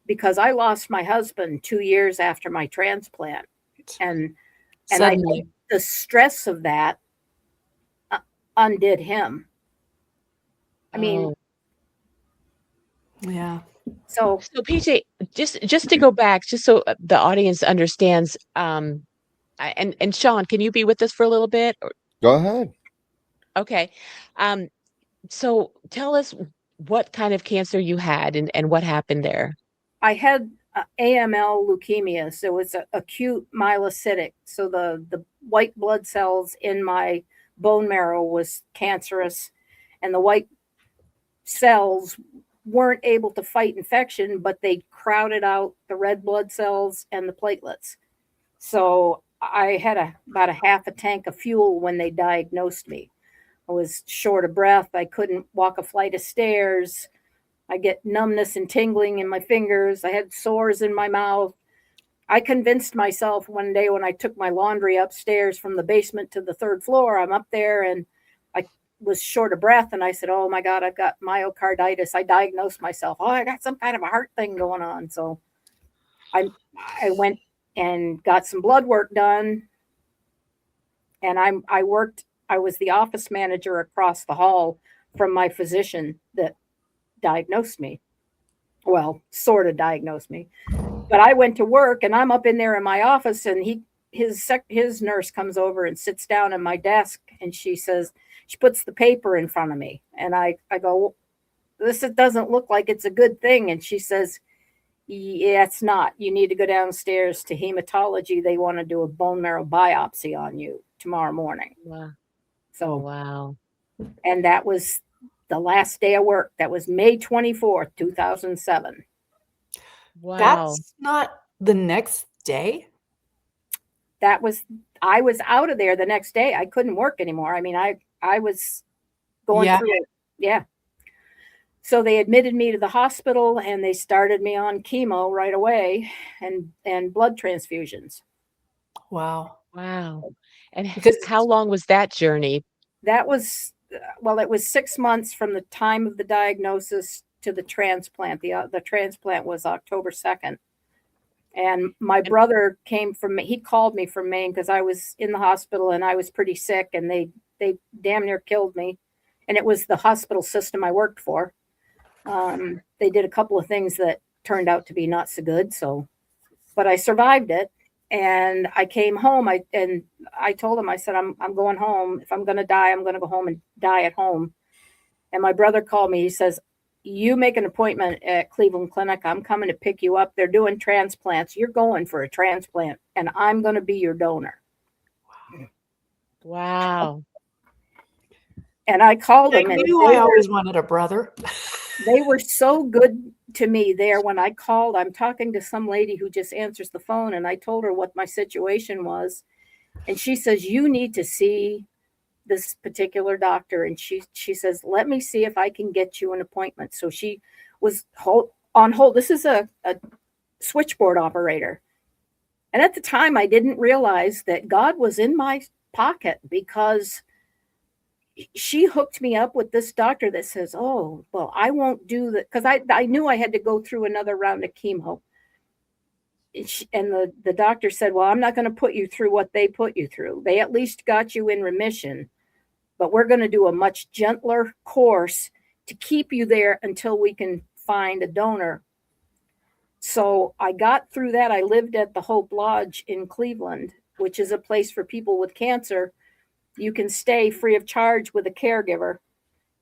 because I lost my husband 2 years after my transplant. And I think the stress of that undid him. I mean, yeah. So PJ, just to go back, just so the audience understands, and Sean, can you be with us for a little bit? Go ahead. Okay. So tell us what kind of cancer you had and what happened there. I had AML leukemia. So it was acute myelocytic. So the white blood cells in my bone marrow was cancerous, and the white cells weren't able to fight infection, but they crowded out the red blood cells and the platelets. So I had about a half a tank of fuel when they diagnosed me. I was short of breath. I couldn't walk a flight of stairs. I get numbness and tingling in my fingers. I had sores in my mouth. I convinced myself one day when I took my laundry upstairs from the basement to the third floor, I'm up there and I was short of breath. And I said, oh my God, I've got myocarditis. I diagnosed myself. Oh, I got some kind of a heart thing going on. So I went and got some blood work done. And I was the office manager across the hall from my physician that diagnosed me. Well, sort of diagnosed me. But I went to work and I'm up in there in my office, and his nurse comes over and sits down at my desk, and she puts the paper in front of me, and I go, this doesn't look like it's a good thing. And she says, yeah, it's not. You need to go downstairs to hematology. They want to do a bone marrow biopsy on you tomorrow morning. Wow. So, wow. And that was the last day of work. That was May 24th, 2007. Wow. That's not the next day? I was out of there the next day. I couldn't work anymore. I mean, I was going through it. Yeah. So they admitted me to the hospital, and they started me on chemo right away and blood transfusions. Wow. Wow. And Because how long was that journey? That was, well, it was 6 months from the time of the diagnosis to the transplant. The transplant was October 2nd. And my brother he called me from Maine because I was in the hospital and I was pretty sick, and they damn near killed me. And it was the hospital system I worked for. They did a couple of things that turned out to be not so good. But I survived it, and I came home. I told him, I said, I'm going home. If I'm going to die, I'm going to go home and die at home. And my brother called me. He says, you make an appointment at Cleveland Clinic. I'm coming to pick you up. They're doing transplants. You're going for a transplant, and I'm going to be your donor. Wow. And I called them. I knew I always wanted a brother. They were so good to me there. When I called, I'm talking to some lady who just answers the phone, and I told her what my situation was. And she says, you need to see this particular doctor. And she says, let me see if I can get you an appointment. So she was on hold. This is a switchboard operator. And at the time, I didn't realize that God was in my pocket, because she hooked me up with this doctor that says, oh, well, I won't do that, because I knew I had to go through another round of chemo. And the doctor said, well, I'm not going to put you through what they put you through. They at least got you in remission, but we're going to do a much gentler course to keep you there until we can find a donor. So I got through that. I lived at the Hope Lodge in Cleveland, which is a place for people with cancer. You can stay free of charge with a caregiver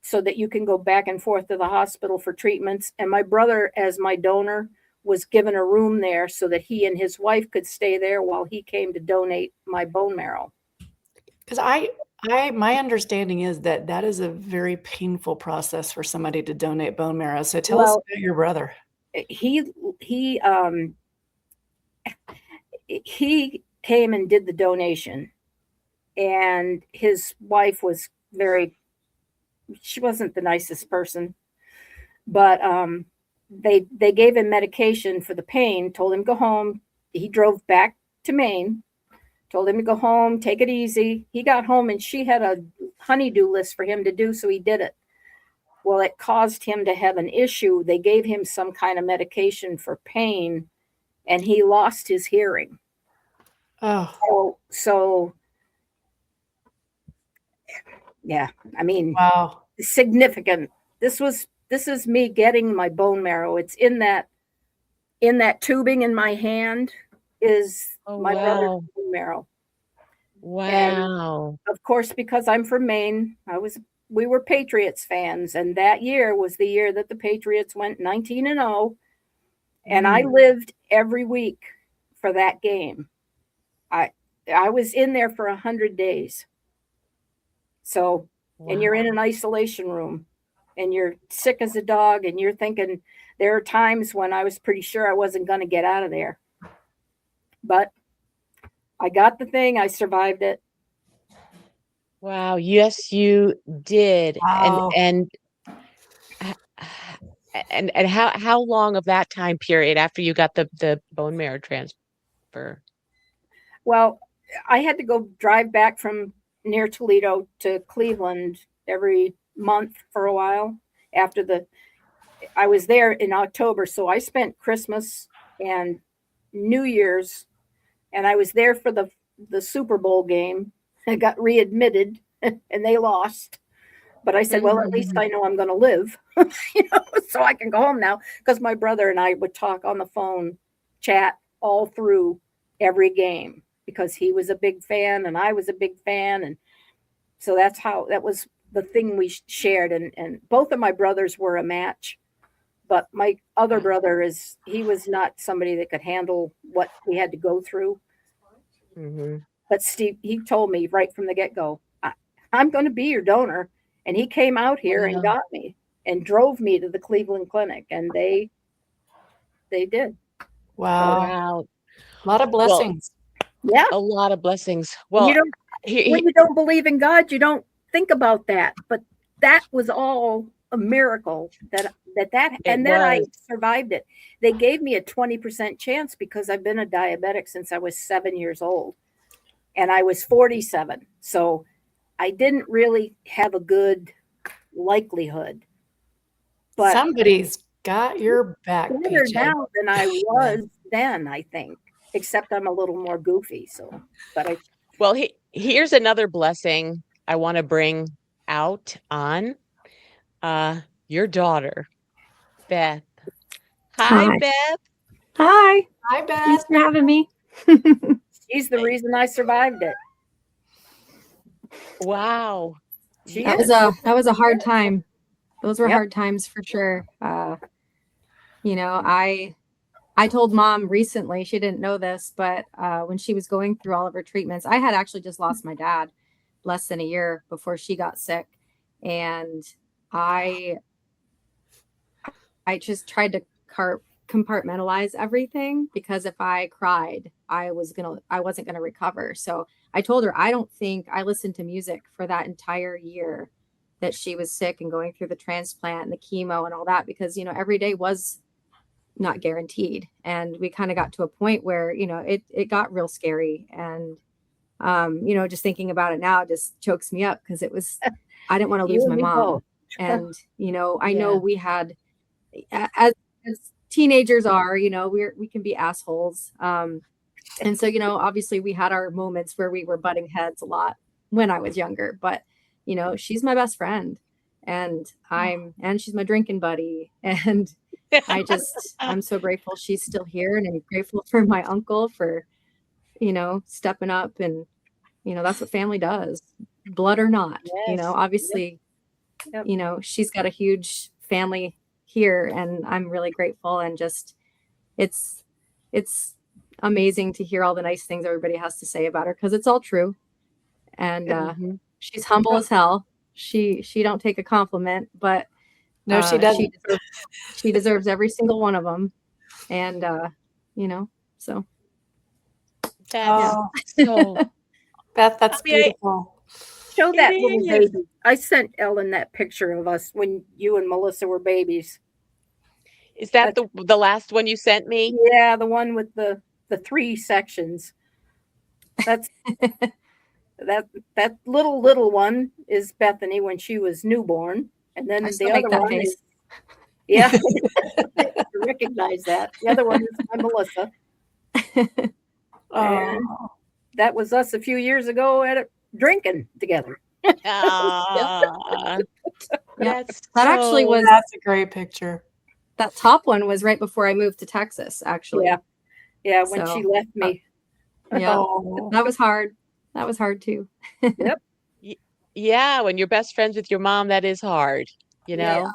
so that you can go back and forth to the hospital for treatments. And my brother, as my donor, was given a room there so that he and his wife could stay there while he came to donate my bone marrow. Because my understanding is that is a very painful process for somebody to donate bone marrow. So tell us about your brother. He came and did the donation, and his wife was she wasn't the nicest person, but they gave him medication for the pain, told him to go home. He drove back to Maine, told him to go home, take it easy. He got home, and she had a honeydew list for him to do, so he did it. Well, it caused him to have an issue. They gave him some kind of medication for pain, and he lost his hearing. Oh, so yeah, I mean, wow, significant. This is me getting my bone marrow. It's in that tubing in my hand is my brother's bone marrow. Wow. And of course, because I'm from Maine, we were Patriots fans, and that year was the year that the Patriots went 19-0, and I lived every week for that game. I was in there for 100 days. So, and you're in an isolation room, and you're sick as a dog, and you're thinking, there are times when I was pretty sure I wasn't going to get out of there. But I got the thing. I survived it. Wow. Yes, you did. Wow. And how long of that time period after you got the bone marrow transfer? Well, I had to go drive back from near Toledo to Cleveland every month for a while I was there in October. So I spent Christmas and New Year's, and I was there for the Super Bowl game. I got readmitted and they lost. But I said, well, at least I know I'm going to live, so I can go home now, because my brother and I would talk on the phone, chat all through every game. because he was a big fan and I was a big fan. And so that was the thing we shared. And both of my brothers were a match. But my other brother he was not somebody that could handle what we had to go through. Mm-hmm. But Steve, he told me right from the get-go, I'm going to be your donor. And he came out here and got me and drove me to the Cleveland Clinic. And they did. Wow. Wow. A lot of blessings. Well, yeah. A lot of blessings. Well, when you don't believe in God, you don't think about that. But that was all a miracle that I survived it. They gave me a 20% chance because I've been a diabetic since I was 7 years old, and I was 47. So I didn't really have a good likelihood. But somebody's got your back. Better now than I was then, I think. Except I'm a little more goofy. So, well, here's another blessing I want to bring out on. Your daughter, Beth. Hi, Beth. Hi. Hi, Beth. Thanks for having me. She's the reason I survived it. Wow. That was a hard time. Those were hard times for sure. You know, I told Mom recently, she didn't know this, but when she was going through all of her treatments, I had actually just lost my dad less than a year before she got sick. And I just tried to compartmentalize everything, because if I cried, I wasn't gonna recover. So I told her, I don't think I listened to music for that entire year that she was sick and going through the transplant and the chemo and all that, because, you know, every day was not guaranteed. And we kind of got to a point where, you know, it got real scary. And, you know, just thinking about it now just chokes me up, because I didn't want to lose my mom. And, you know, I know we had, as teenagers are, you know, we can be assholes. And so, you know, obviously we had our moments where we were butting heads a lot when I was younger, but, you know, she's my best friend, and she's my drinking buddy. And I'm so grateful she's still here, and I'm grateful for my uncle for, you know, stepping up. And, you know, that's what family does, blood or not. You know, obviously, you know, she's got a huge family here, and I'm really grateful. And just, it's amazing to hear all the nice things everybody has to say about her, because it's all true. And she's humble as hell. She don't take a compliment, but no, she doesn't. She deserves every single one of them. And you know, so Beth, that's beautiful. Show that little baby. I sent Ellen that picture of us when you and Melissa were babies. Is that the last one you sent me? Yeah, the one with the 3 sections. That's that little one is Bethany when she was newborn, and then the other one is I recognize that. The other one is my Melissa. And that was us a few years ago drinking together. That's a great picture. That top one was right before I moved to Texas, actually. Yeah, when she left me. That was hard. That was hard too. Yeah, when you're best friends with your mom, that is hard, you know.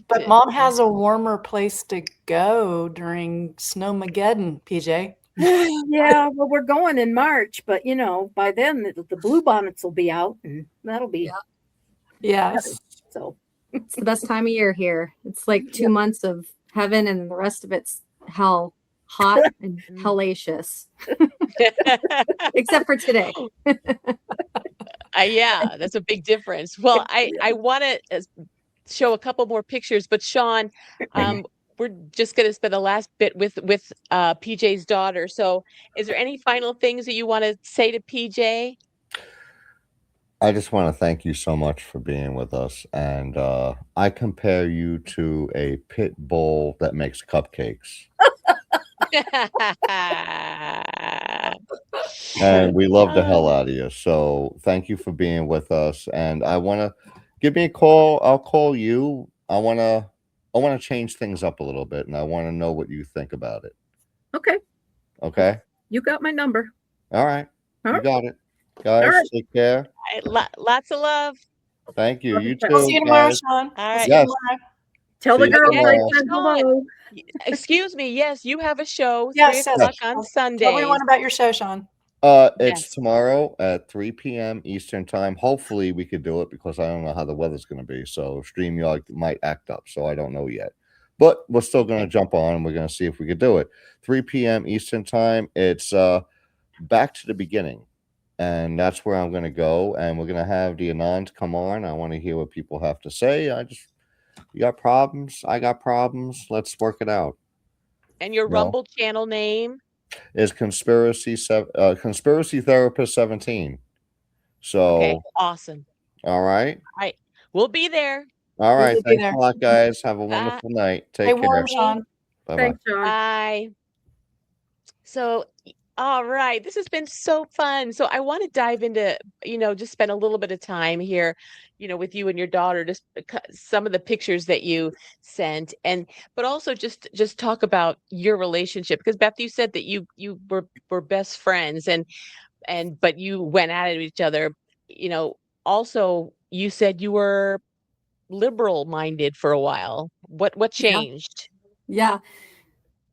But Mom has a warmer place to go during Snowmageddon, PJ. Yeah, well, we're going in March, but you know, by then the bluebonnets will be out, and that'll be So it's the best time of year here. It's like 2 months of heaven, and the rest of it's hell, hot and hellacious. Except for today. Yeah, that's a big difference. Well, I want to show a couple more pictures, but Sean, we're just going to spend the last bit with PJ's daughter. So is there any final things that you want to say to PJ? I just want to thank you so much for being with us. And I compare you to a pit bull that makes cupcakes. And we love the hell out of you. So thank you for being with us. And I want to give me a call. I'll call you. I want to change things up a little bit, and I want to know what you think about it. Okay. Okay. You got my number. All right. All You right. got it. Guys, All right. take care. All right, lots of love. Thank you. You We'll We'll see too, you tomorrow, guys. Sean. All We'll right. see you Yes. tomorrow. Tell See the you girls I tomorrow. said Sean, hello. excuse me. Yes, you have a show, Yes, 3 yes. o'clock Yes. on Tell Sundays. everyone about your show, Sean. It's Yes. tomorrow at 3 p.m. Eastern time. Hopefully we could do it because I don't know how the weather's going to be. So StreamYard might act up. So I don't know yet. But we're still going to jump on and we're going to see if we could do it. 3 p.m. Eastern time. It's back to the beginning. And that's where I'm going to go. And we're going to have the Anons come on. I want to hear what people have to say. You got problems? I got problems. Let's work it out. And your No. Rumble channel name? Is Conspiracy Therapist 17. So Okay, awesome. all right. All right, we'll be there. All We right. will be Thanks there. a lot, guys. Have a wonderful night. Stay Take care. warm, Sean. Bye-bye. Thanks, Sean. Bye. So, all right, this has been so fun. So I want to dive into, just spend a little bit of time here, with you and your daughter, just some of the pictures that you sent, but also just talk about your relationship, because Beth, you said that you were best friends, but you went at it with each other. Also you said you were liberal minded for a while. What changed? Yeah.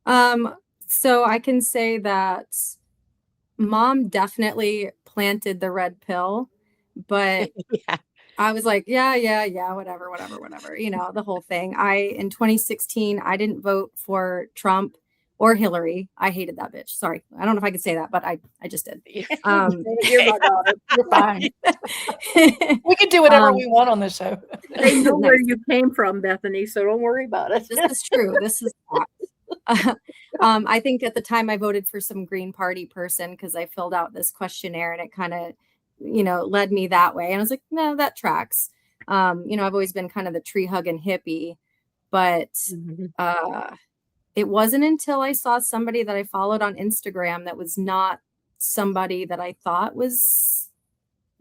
So I can say that Mom definitely planted the red pill, but Yeah. I was like, yeah, whatever, the whole thing. In 2016, I didn't vote for Trump or Hillary. I hated that bitch. Sorry. I don't know if I could say that, but I just did. You're my daughter. You're fine. We can do whatever we want on this show. They know where Nice. you came from, Bethany, so don't worry about it. This is true. This is fact. I think at the time I voted for some Green Party person because I filled out this questionnaire and it kind of, led me that way. And I was like, no, that tracks. I've always been kind of the tree hugging hippie, but it wasn't until I saw somebody that I followed on Instagram that was not somebody that I thought was,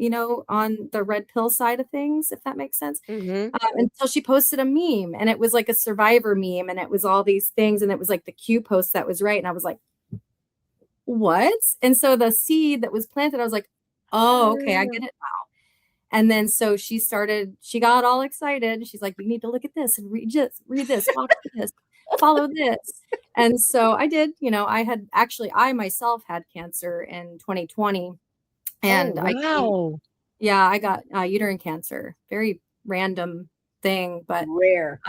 on the red pill side of things, if that makes sense. Until she posted a meme and it was like a survivor meme and it was all these things and it was like the Q post that was right. And I was like, what? And so the seed that was planted, I was like, oh, okay, I get it now. And then so she got all excited. She's like, we need to look at this and read this, watch this, follow this. And so I did, I myself had cancer in 2020. And wow. I got uterine cancer. Very random thing, but Rare.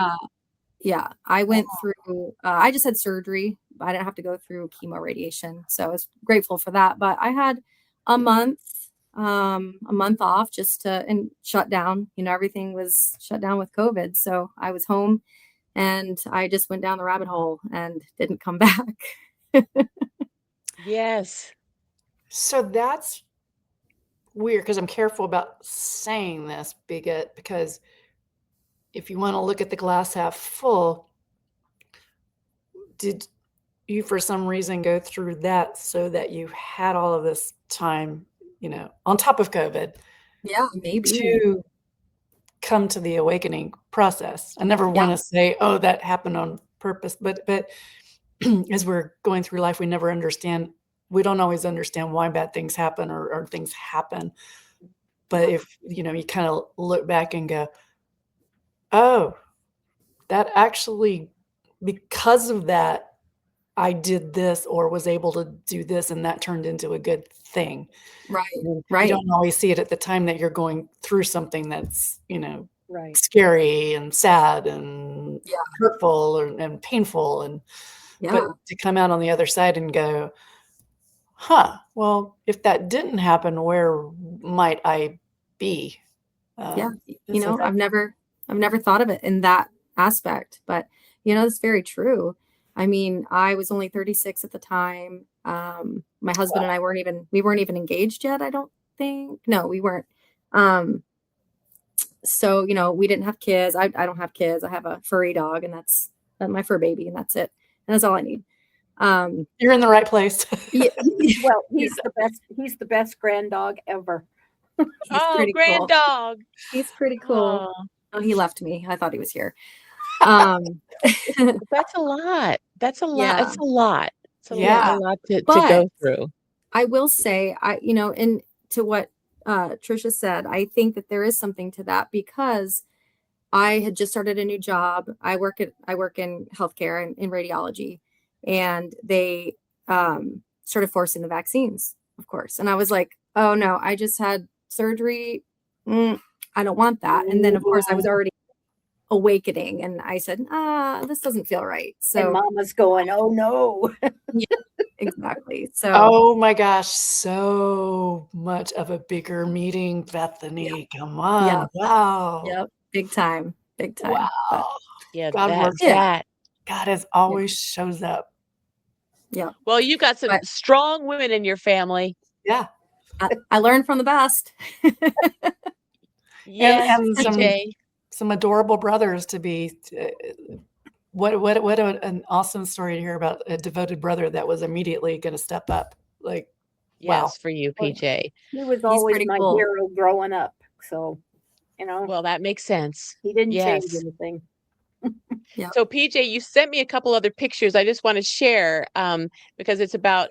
I went through, I just had surgery. I didn't have to go through chemo radiation. So I was grateful for that. But I had a month off and shut down, everything was shut down with COVID. So I was home and I just went down the rabbit hole and didn't come back. Yes. So that's weird because I'm careful about saying this, bigot, because if you want to look at the glass half full, did you for some reason go through that so that you had all of this time, on top of COVID? Yeah, maybe. To come to the awakening process. I never want to say, oh, that happened on purpose, but as we're going through life, we don't always understand why bad things happen or things happen. But if, you kind of look back and go, oh, that actually, because of that, I did this or was able to do this, and that turned into a good thing. Right. You Right. don't always see it at the time that you're going through something that's, Right. scary and sad and hurtful and painful. But to come out on the other side and go, well, if that didn't happen, where might I be? I've never thought of it in that aspect, but it's very true. I mean, I was only 36 at the time. My husband and I weren't even engaged yet. I don't think. No, we weren't. So, we didn't have kids. I don't have kids. I have a furry dog and that's my fur baby and that's it. And that's all I need. You're in the right place. Well, he's the best grand dog ever. Grand dog. He's pretty cool. Oh, he left me. I thought he was here. That's a lot. That's a lot. It's a lot. It's a lot to go through. I will say, and to what Tricia said, I think that there is something to that because I had just started a new job. I work in healthcare and in radiology, and they started forcing the vaccines, of course. And I was like, oh no, I just had surgery. I don't want that. And then of course I was already awakening, and I said, this doesn't feel right. So and Mama's going, oh no. yeah, exactly. So oh my gosh, so much of a bigger meeting, Bethany. Come on. Yeah. Wow. Yep. Big time. Wow. But, Yeah, God that's works. that. God has always shows up. yeah. Well, you got some strong women in your family. Yeah. I learned from the best. Yes, and PJ. some adorable brothers to be. What an awesome story to hear about a devoted brother that was immediately going to step up. Like, Yes, wow. for you, PJ. He was always pretty my cool. hero growing up. So, Well, that makes sense. he didn't change Yes. anything. Yeah. So PJ, you sent me a couple other pictures I just want to share because it's about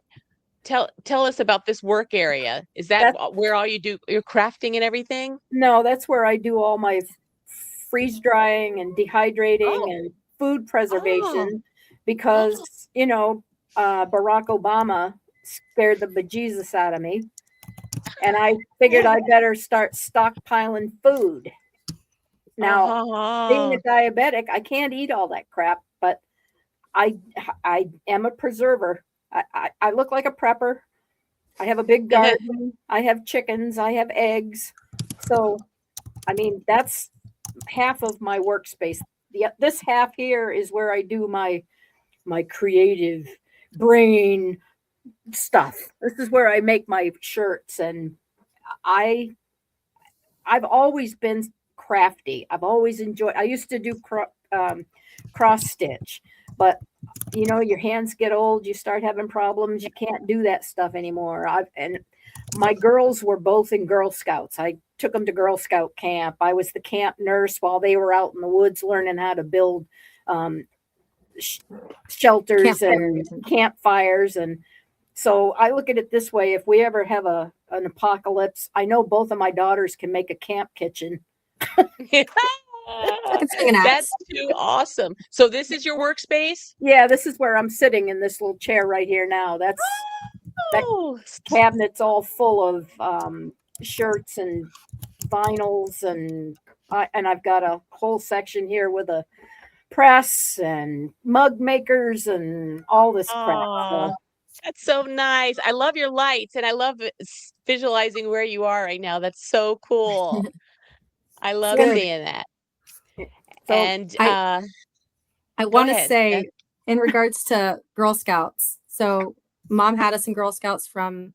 tell us about this work area. Is that where all you do your crafting and everything? No, that's where I do all my freeze drying and dehydrating and food preservation because, Barack Obama scared the bejesus out of me. And I figured I better start stockpiling food. Now, being a diabetic, I can't eat all that crap, but I am a preserver. I look like a prepper. I have a big garden. I have chickens. I have eggs. So, I mean, that's half of my workspace. This half here is where I do my creative brain stuff. This is where I make my shirts, and I've always been crafty. I've always enjoyed. I used to do cross stitch, but your hands get old, you start having problems, you can't do that stuff anymore. And my girls were both in Girl Scouts. I took them to Girl Scout camp. I was the camp nurse while they were out in the woods learning how to build shelters and campfires. And so I look at it this way: if we ever have an apocalypse, I know both of my daughters can make a camp kitchen. That's too awesome. So this is your workspace? Yeah, this is where I'm sitting in this little chair right here now. That cabinet's all full of shirts and vinyls, and I've got a whole section here with a press and mug makers and all this crap. So. That's so nice. I love your lights, and I love visualizing where you are right now. That's so cool. I love seeing that. So and I want to say, in regards to Girl Scouts, so Mom had us in Girl Scouts from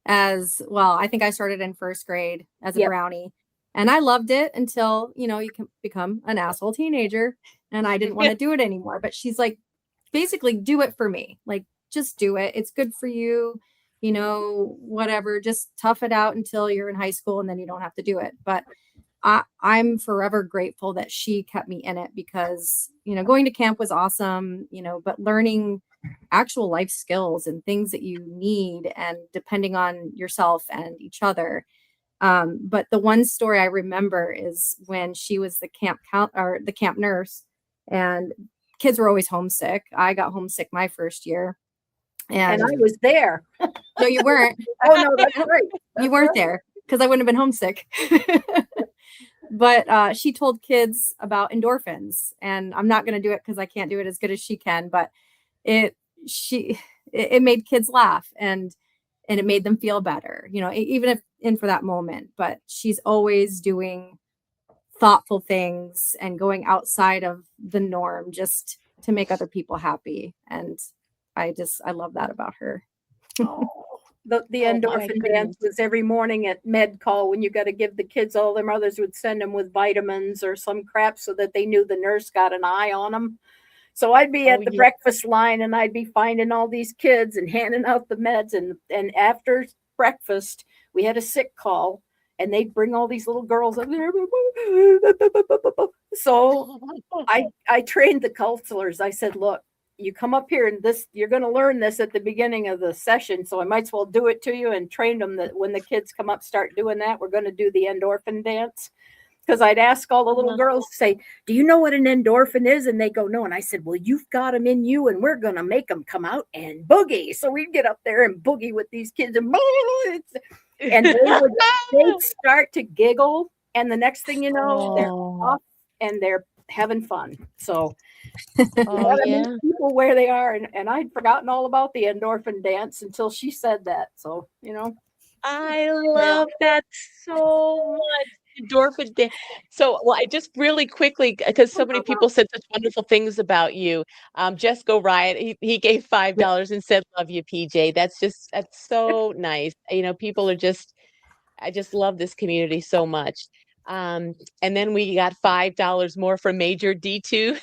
as well. I think I started in first grade as a brownie, and I loved it until you can become an asshole teenager, and I didn't want to do it anymore. But she's like, basically, do it for me. Like, just do it. It's good for you. Whatever. Just tough it out until you're in high school, and then you don't have to do it. But I'm forever grateful that she kept me in it because, going to camp was awesome, but learning actual life skills and things that you need and depending on yourself and each other. But the one story I remember is when she was the camp nurse, and kids were always homesick. I got homesick my first year. And I was there. No, you weren't. Oh, no, that's right. You weren't there because I wouldn't have been homesick. But she told kids about endorphins, and I'm not going to do it because I can't do it as good as she can. But it made kids laugh, and it made them feel better, even if in for that moment. But she's always doing thoughtful things and going outside of the norm just to make other people happy. And I love that about her. The endorphin dance was every morning at med call when you got to give the kids, all their mothers would send them with vitamins or some crap so that they knew the nurse got an eye on them. So I'd be at the breakfast line, and I'd be finding all these kids and handing out the meds. And after breakfast, we had a sick call, and they'd bring all these little girls up there. So I trained the counselors. I said, look, you come up here and you're going to learn this at the beginning of the session. So I might as well do it to you and train them that when the kids come up, start doing that. We're going to do the endorphin dance. Because I'd ask all the little girls, say, do you know what an endorphin is? And they go, no. And I said, well, you've got them in you, and we're going to make them come out and boogie. So we'd get up there and boogie with these kids. And they'd start to giggle. And the next thing you know, they're off and they're having fun. So meet people where they are. And I'd forgotten all about the endorphin dance until she said that. So, I love that so much. Endorphin dance. So, well, I just really quickly, because so many people said such wonderful things about you. Jesco Riot, he gave $5 and said, "Love you, PJ." That's so nice. People are I just love this community so much. And then we got $5 more from Major D2,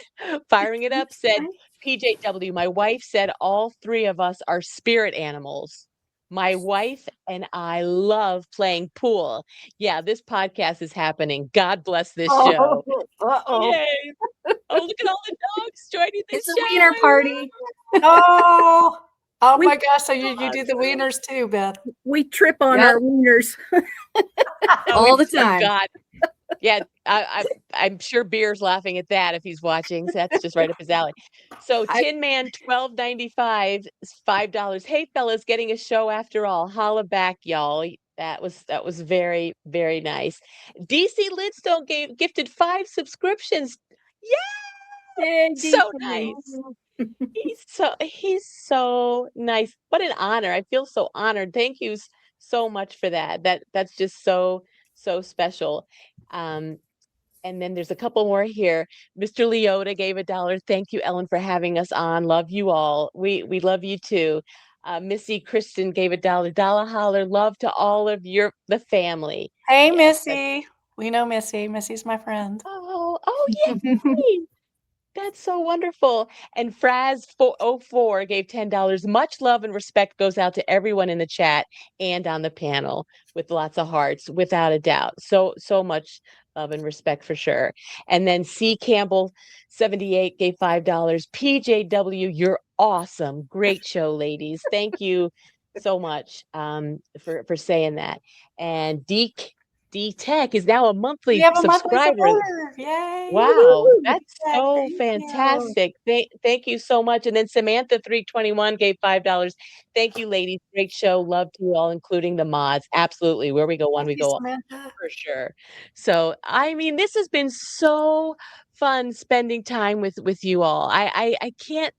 firing it up, said, PJW, my wife said all three of us are spirit animals. My wife and I love playing pool. Yeah, this podcast is happening. God bless this show. Yay. Oh, look at all the dogs joining this show. It's a wiener party. Oh my gosh. So you do the wieners too, Beth. We trip on our wieners. All the time. God. Yeah, I'm sure Beer's laughing at that if he's watching. So that's just right up his alley. So Tin Man 12.95 is $5. Hey fellas, getting a show after all. Holla back, y'all. That was very, very nice. DC Lidstone gifted 5 subscriptions. Yeah, so nice. He's so nice. What an honor. I feel so honored. Thank you so much for that. That's just so special. And then there's a couple more here. Mr. Leota gave $1. Thank you, Ellen, for having us on. Love you all. We love you too. Missy Kristen gave $1. Dollar holler. Love to all of the family. Hey, Missy. We know Missy. Missy's my friend. Oh, yay. That's so wonderful. And Fraz404 gave $10. Much love and respect goes out to everyone in the chat and on the panel with lots of hearts, without a doubt. So much love and respect for sure. And then C. Campbell 78 gave $5. PJW, you're awesome. Great show, ladies. Thank you so much for saying that. And D Tech is now a monthly subscriber. Yay. Wow, that's so fantastic. Thank you so much. And then Samantha 321 gave $5. Thank you, ladies. Great show. Love to you all, including the mods. Absolutely. Where we go, one we go all, for sure. So, I mean, this has been so fun spending time with you all. I can't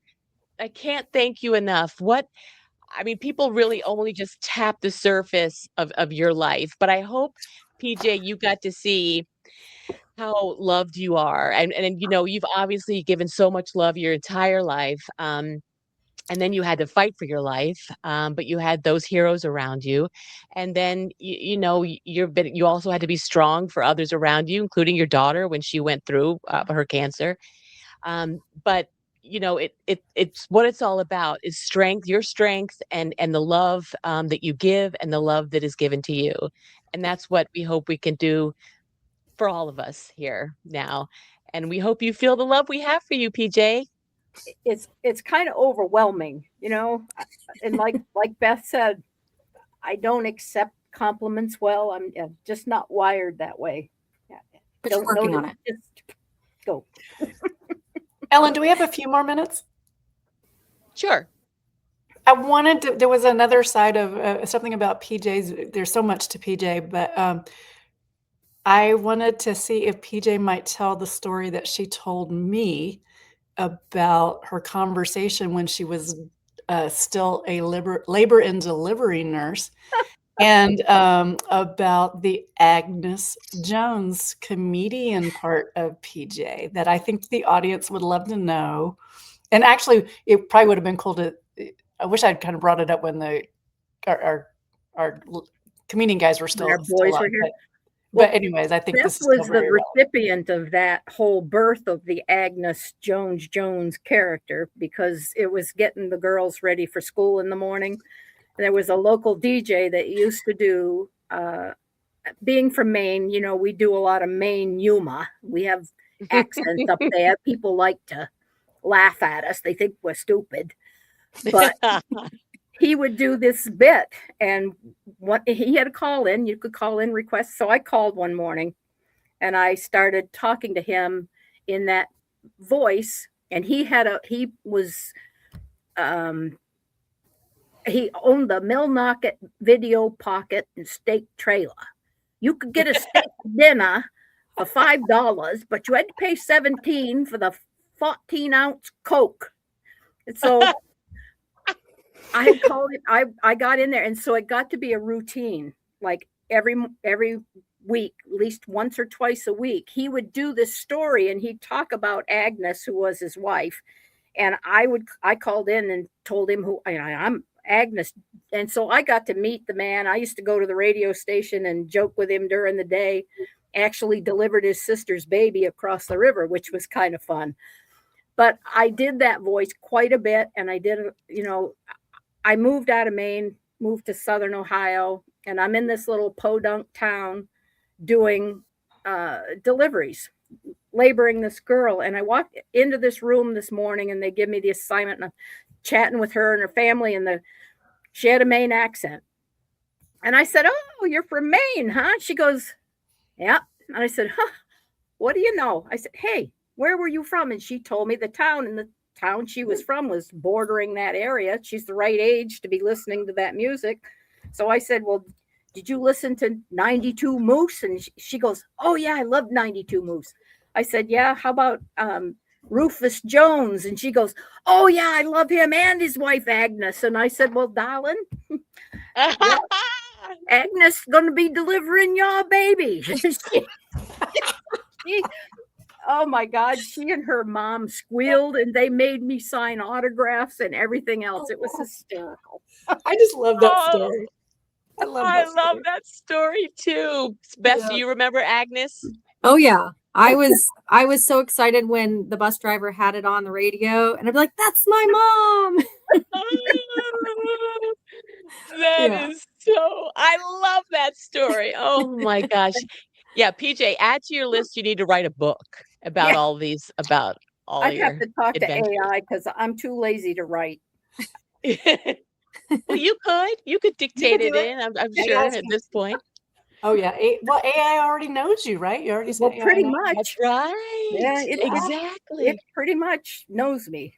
thank you enough. People really only just tap the surface of your life, but I hope, PJ, you got to see how loved you are. And you've obviously given so much love your entire life. And then you had to fight for your life. But you had those heroes around you. And then, you also had to be strong for others around you, including your daughter when she went through her cancer. But it's what it's all about is strength, your strength and the love that you give and the love that is given to you. And that's what we hope we can do for all of us here now. And we hope you feel the love we have for you, PJ. It's kind of overwhelming, and like Beth said, I don't accept compliments well. I'm just not wired that way. But you're working on it. Just go. Ellen, do we have a few more minutes? Sure. There was another side of something about PJ's. There's so much to PJ, but I wanted to see if PJ might tell the story that she told me about her conversation when she was still a labor and delivery nurse and about the Agnes Jones comedian part of PJ that I think the audience would love to know. And actually, it probably would have been cool to, I wish I'd kind of brought it up when our comedian guys were still, our boys were here. But anyways, I think Beth this was the recipient of that whole birth of the Agnes Jones character because it was getting the girls ready for school in the morning. There was a local DJ that used to do, being from Maine, we do a lot of Maine humor. We have accents up there. People like to laugh at us. They think we're stupid. But he would do this bit, and what he had a call in, you could call in requests. So I called one morning and I started talking to him in that voice. And he owned the Millnocket Video Pocket and Steak Trailer. You could get a steak dinner for $5, but you had to pay $17 for the 14-ounce Coke. And so I called it. I got in there, and so it got to be a routine. Like every week, at least once or twice a week, he would do this story, and he'd talk about Agnes, who was his wife. And I called in and told him who I'm Agnes. And so I got to meet the man. I used to go to the radio station and joke with him during the day. Actually delivered his sister's baby across the river, which was kind of fun. But I did that voice quite a bit, and I did, I moved out of Maine, moved to Southern Ohio, and I'm in this little podunk town doing deliveries, laboring this girl. And I walked into this room this morning, and they give me the assignment, and I'm chatting with her and her family, and she had a Maine accent. And I said, "Oh, you're from Maine, huh?" She goes, "Yeah." And I said, "Huh, what do you know?" I said, "Hey, where were you from?" And she told me the town, and the town she was from was bordering that area. She's the right age to be listening to that music. So I said, "Well, did you listen to 92 Moose?" And she goes, "Oh yeah, I love 92 Moose." I said, "Yeah, how about Rufus Jones?" And she goes, "Oh yeah, I love him and his wife Agnes." And I said, "Well, darling, Agnes gonna be delivering your baby." Oh my God, she and her mom squealed, and they made me sign autographs and everything else. It was hysterical. I just love that story. I love that story too. Beth, do you remember Agnes? Oh yeah. I was so excited when the bus driver had it on the radio, and I'd be like, "That's my mom." That is so, I love that story. Oh my gosh. Yeah, PJ, add to your list, you need to write a book about all these, about all I'd your have to talk adventures. to AI because I'm too lazy to write. Well, you could dictate it in, I'm sure at this point. Oh yeah. Well, AI already knows you, right? You already said pretty AI knows. much. That's right. Yeah, exactly. It pretty much knows me.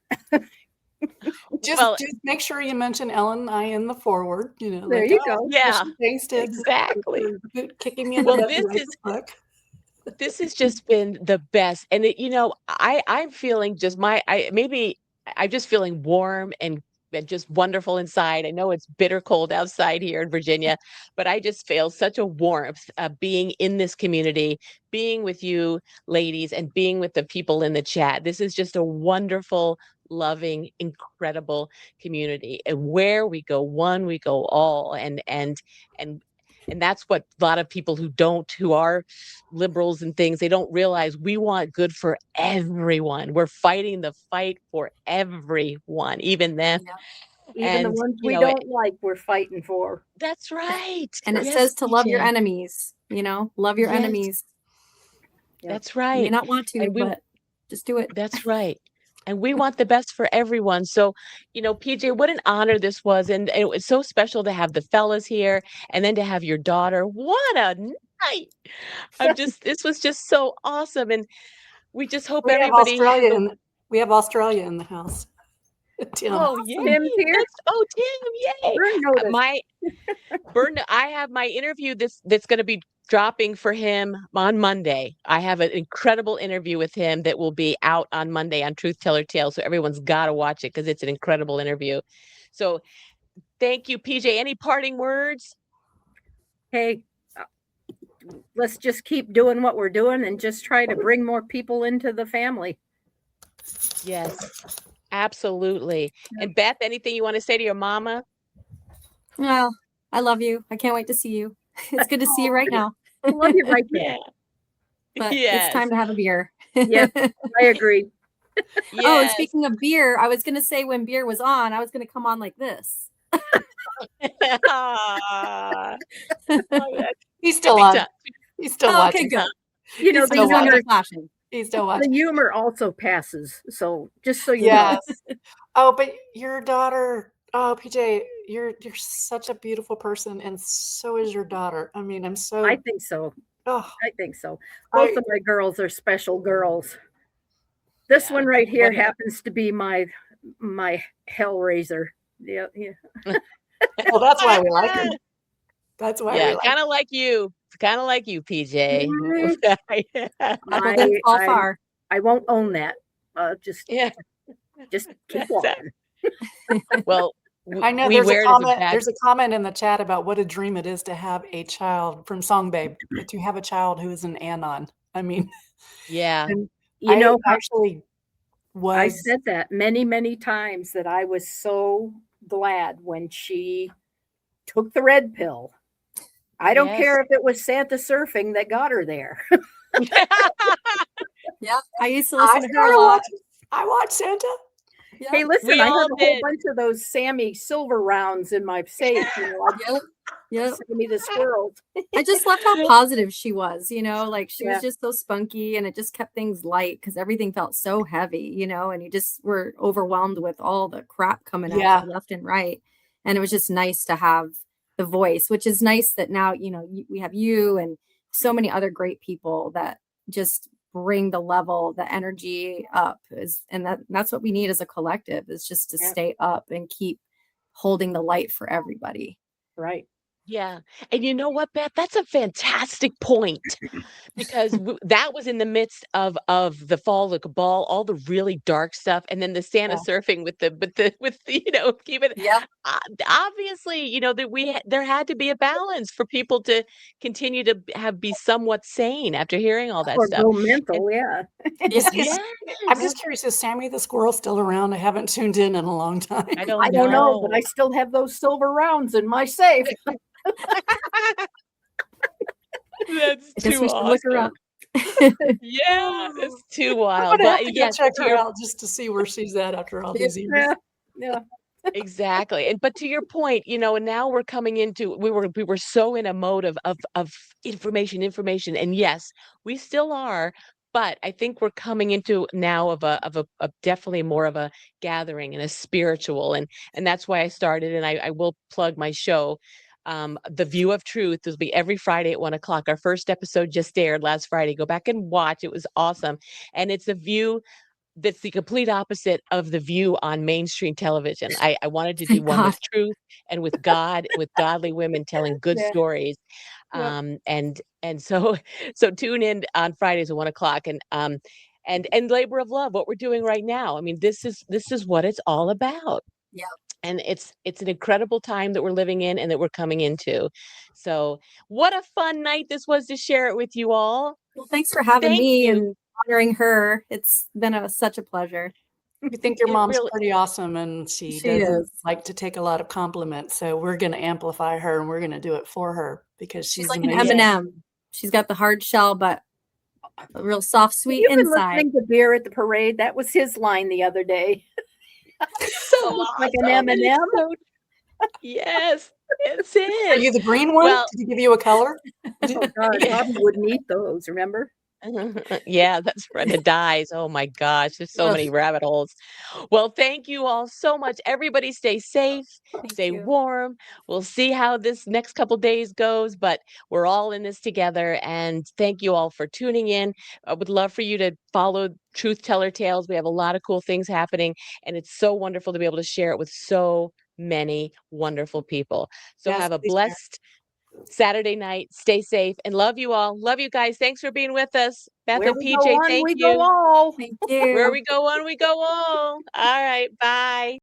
Just make sure you mention Ellen and I in the forward. There you go. Yeah, thanks to exactly. kicking me in the butt. This has just been the best, and I'm feeling just I'm just feeling warm and just wonderful inside. I know it's bitter cold outside here in Virginia, but I just feel such a warmth being in this community, being with you ladies, and being with the people in the chat. This is just a wonderful, loving, incredible community. And where we go one, we go all. And that's what a lot of people who are liberals and things, they don't realize we want good for everyone. We're fighting the fight for everyone, even them. Yeah. Even the ones we don't like, we're fighting for. That's right. And it says to love your enemies, love your enemies. That's right. You may not want to, but just do it. That's right. And we want the best for everyone. So, PJ, what an honor this was. And it was so special to have the fellas here and then to have your daughter. What a night. This was just so awesome. And we just hope everybody. We have Australia in the house. Tim. Oh, yeah. Tim's here. Tim, yay. I have my interview that's going to be dropping for him on Monday. I have an incredible interview with him that will be out on Monday on truthtellertales. So everyone's got to watch it because it's an incredible interview. So thank you, PJ. Any parting words? Hey, let's just keep doing what we're doing and just try to bring more people into the family. Yes, absolutely. And Beth, anything you want to say to your mama? Well, I love you. I can't wait to see you. It's good to see you right now. I love you right there. But it's time to have a beer. Yes, I agree. Yes. Oh, and speaking of beer, I was going to say when beer was on, I was going to come on like this. He's still on. He's still watching. Okay, good. These numbers are flashing. He's still The watching. humor also passes. So just so you Yes. know. Oh, but your daughter, oh, PJ, you're such a beautiful person, and so is your daughter. I mean, I'm so. I think so. Oh, I think so. Both of my girls are special girls. This one right here happens to be my Hellraiser. Yeah, yeah. Well, that's why we like him. That's why we like kind of like you. It's kind of like you, PJ. I won't own that. Just keep walking. Well, I know there's a comment. There's a comment in the chat about what a dream it is to have a child from Song Babe, to have a child who is an anon. I mean, yeah. And You know, actually was. I said that many, many times that I was so glad when she took the red pill. I don't care if it was Santa surfing that got her there. Yeah, I used to listen to her a lot. I watched Santa. Yeah. Hey, listen, I have a whole bunch of those Sammy silver rounds in my safe. Yep. Sammy the squirrels. I just loved how positive she was, like she was just so spunky, and it just kept things light because everything felt so heavy, and you just were overwhelmed with all the crap coming at you left and right. And it was just nice to have the voice, which is nice that now, we have you and so many other great people that just bring the level, the energy up, and that's what we need as a collective, is just to stay up and keep holding the light for everybody. Right. Yeah. And you know what, Beth? That's a fantastic point, because that was in the midst of the fall, the cabal, all the really dark stuff, and then the Santa surfing with keep it. Yeah. Obviously, that there had to be a balance for people to continue to be somewhat sane after hearing all that stuff. Or go mental, I'm just curious, is Sammy the squirrel still around? I haven't tuned in a long time. I don't know, but I still have those silver rounds in my safe. That's too awesome. Look her up. Yeah, that's too wild. I'm gonna have to go check her out just to see where she's at after all these years. Yeah. Exactly. But to your point, and now we're coming into, we were so in a mode of information. And yes, we still are, but I think we're coming into now of a definitely more of a gathering and a spiritual, and that's why I started, and I will plug my show. The View of Truth. This will be every Friday at 1:00. Our first episode just aired last Friday. Go back and watch. It was awesome. And it's a view that's the complete opposite of the view on mainstream television. I wanted to do one with truth and with God, with godly women telling good stories. And so tune in on Fridays at 1:00, and Labor of Love, what we're doing right now. I mean, this is what it's all about. Yeah. And it's an incredible time that we're living in and that we're coming into. So what a fun night this was to share it with you all. Well, thanks for having me and honoring her. It's been such a pleasure. You think your mom's pretty awesome, and she doesn't like to take a lot of compliments. So we're going to amplify her, and we're going to do it for her, because she's like amazing. an M&M. She's got the hard shell, but a real soft, sweet inside. You've been listening to Beer at the Parade. That was his line the other day. So awesome. Like an M&M. Yes, that's it. Are you the green one? Did he give you a color? Oh God, Bobby wouldn't eat those. Remember? Yeah, that's right. The dyes. Oh my gosh, there's so many rabbit holes. Well, thank you all so much. Everybody stay safe, stay warm. We'll see how this next couple days goes, but we're all in this together. And thank you all for tuning in. I would love for you to follow Truth Teller Tales. We have a lot of cool things happening, and it's so wonderful to be able to share it with so many wonderful people. So have a blessed Saturday night. Stay safe and love you all. Love you guys. Thanks for being with us. Beth and PJ, thank you. Go all. Thank you. Where we go on, we go all. All right. Bye.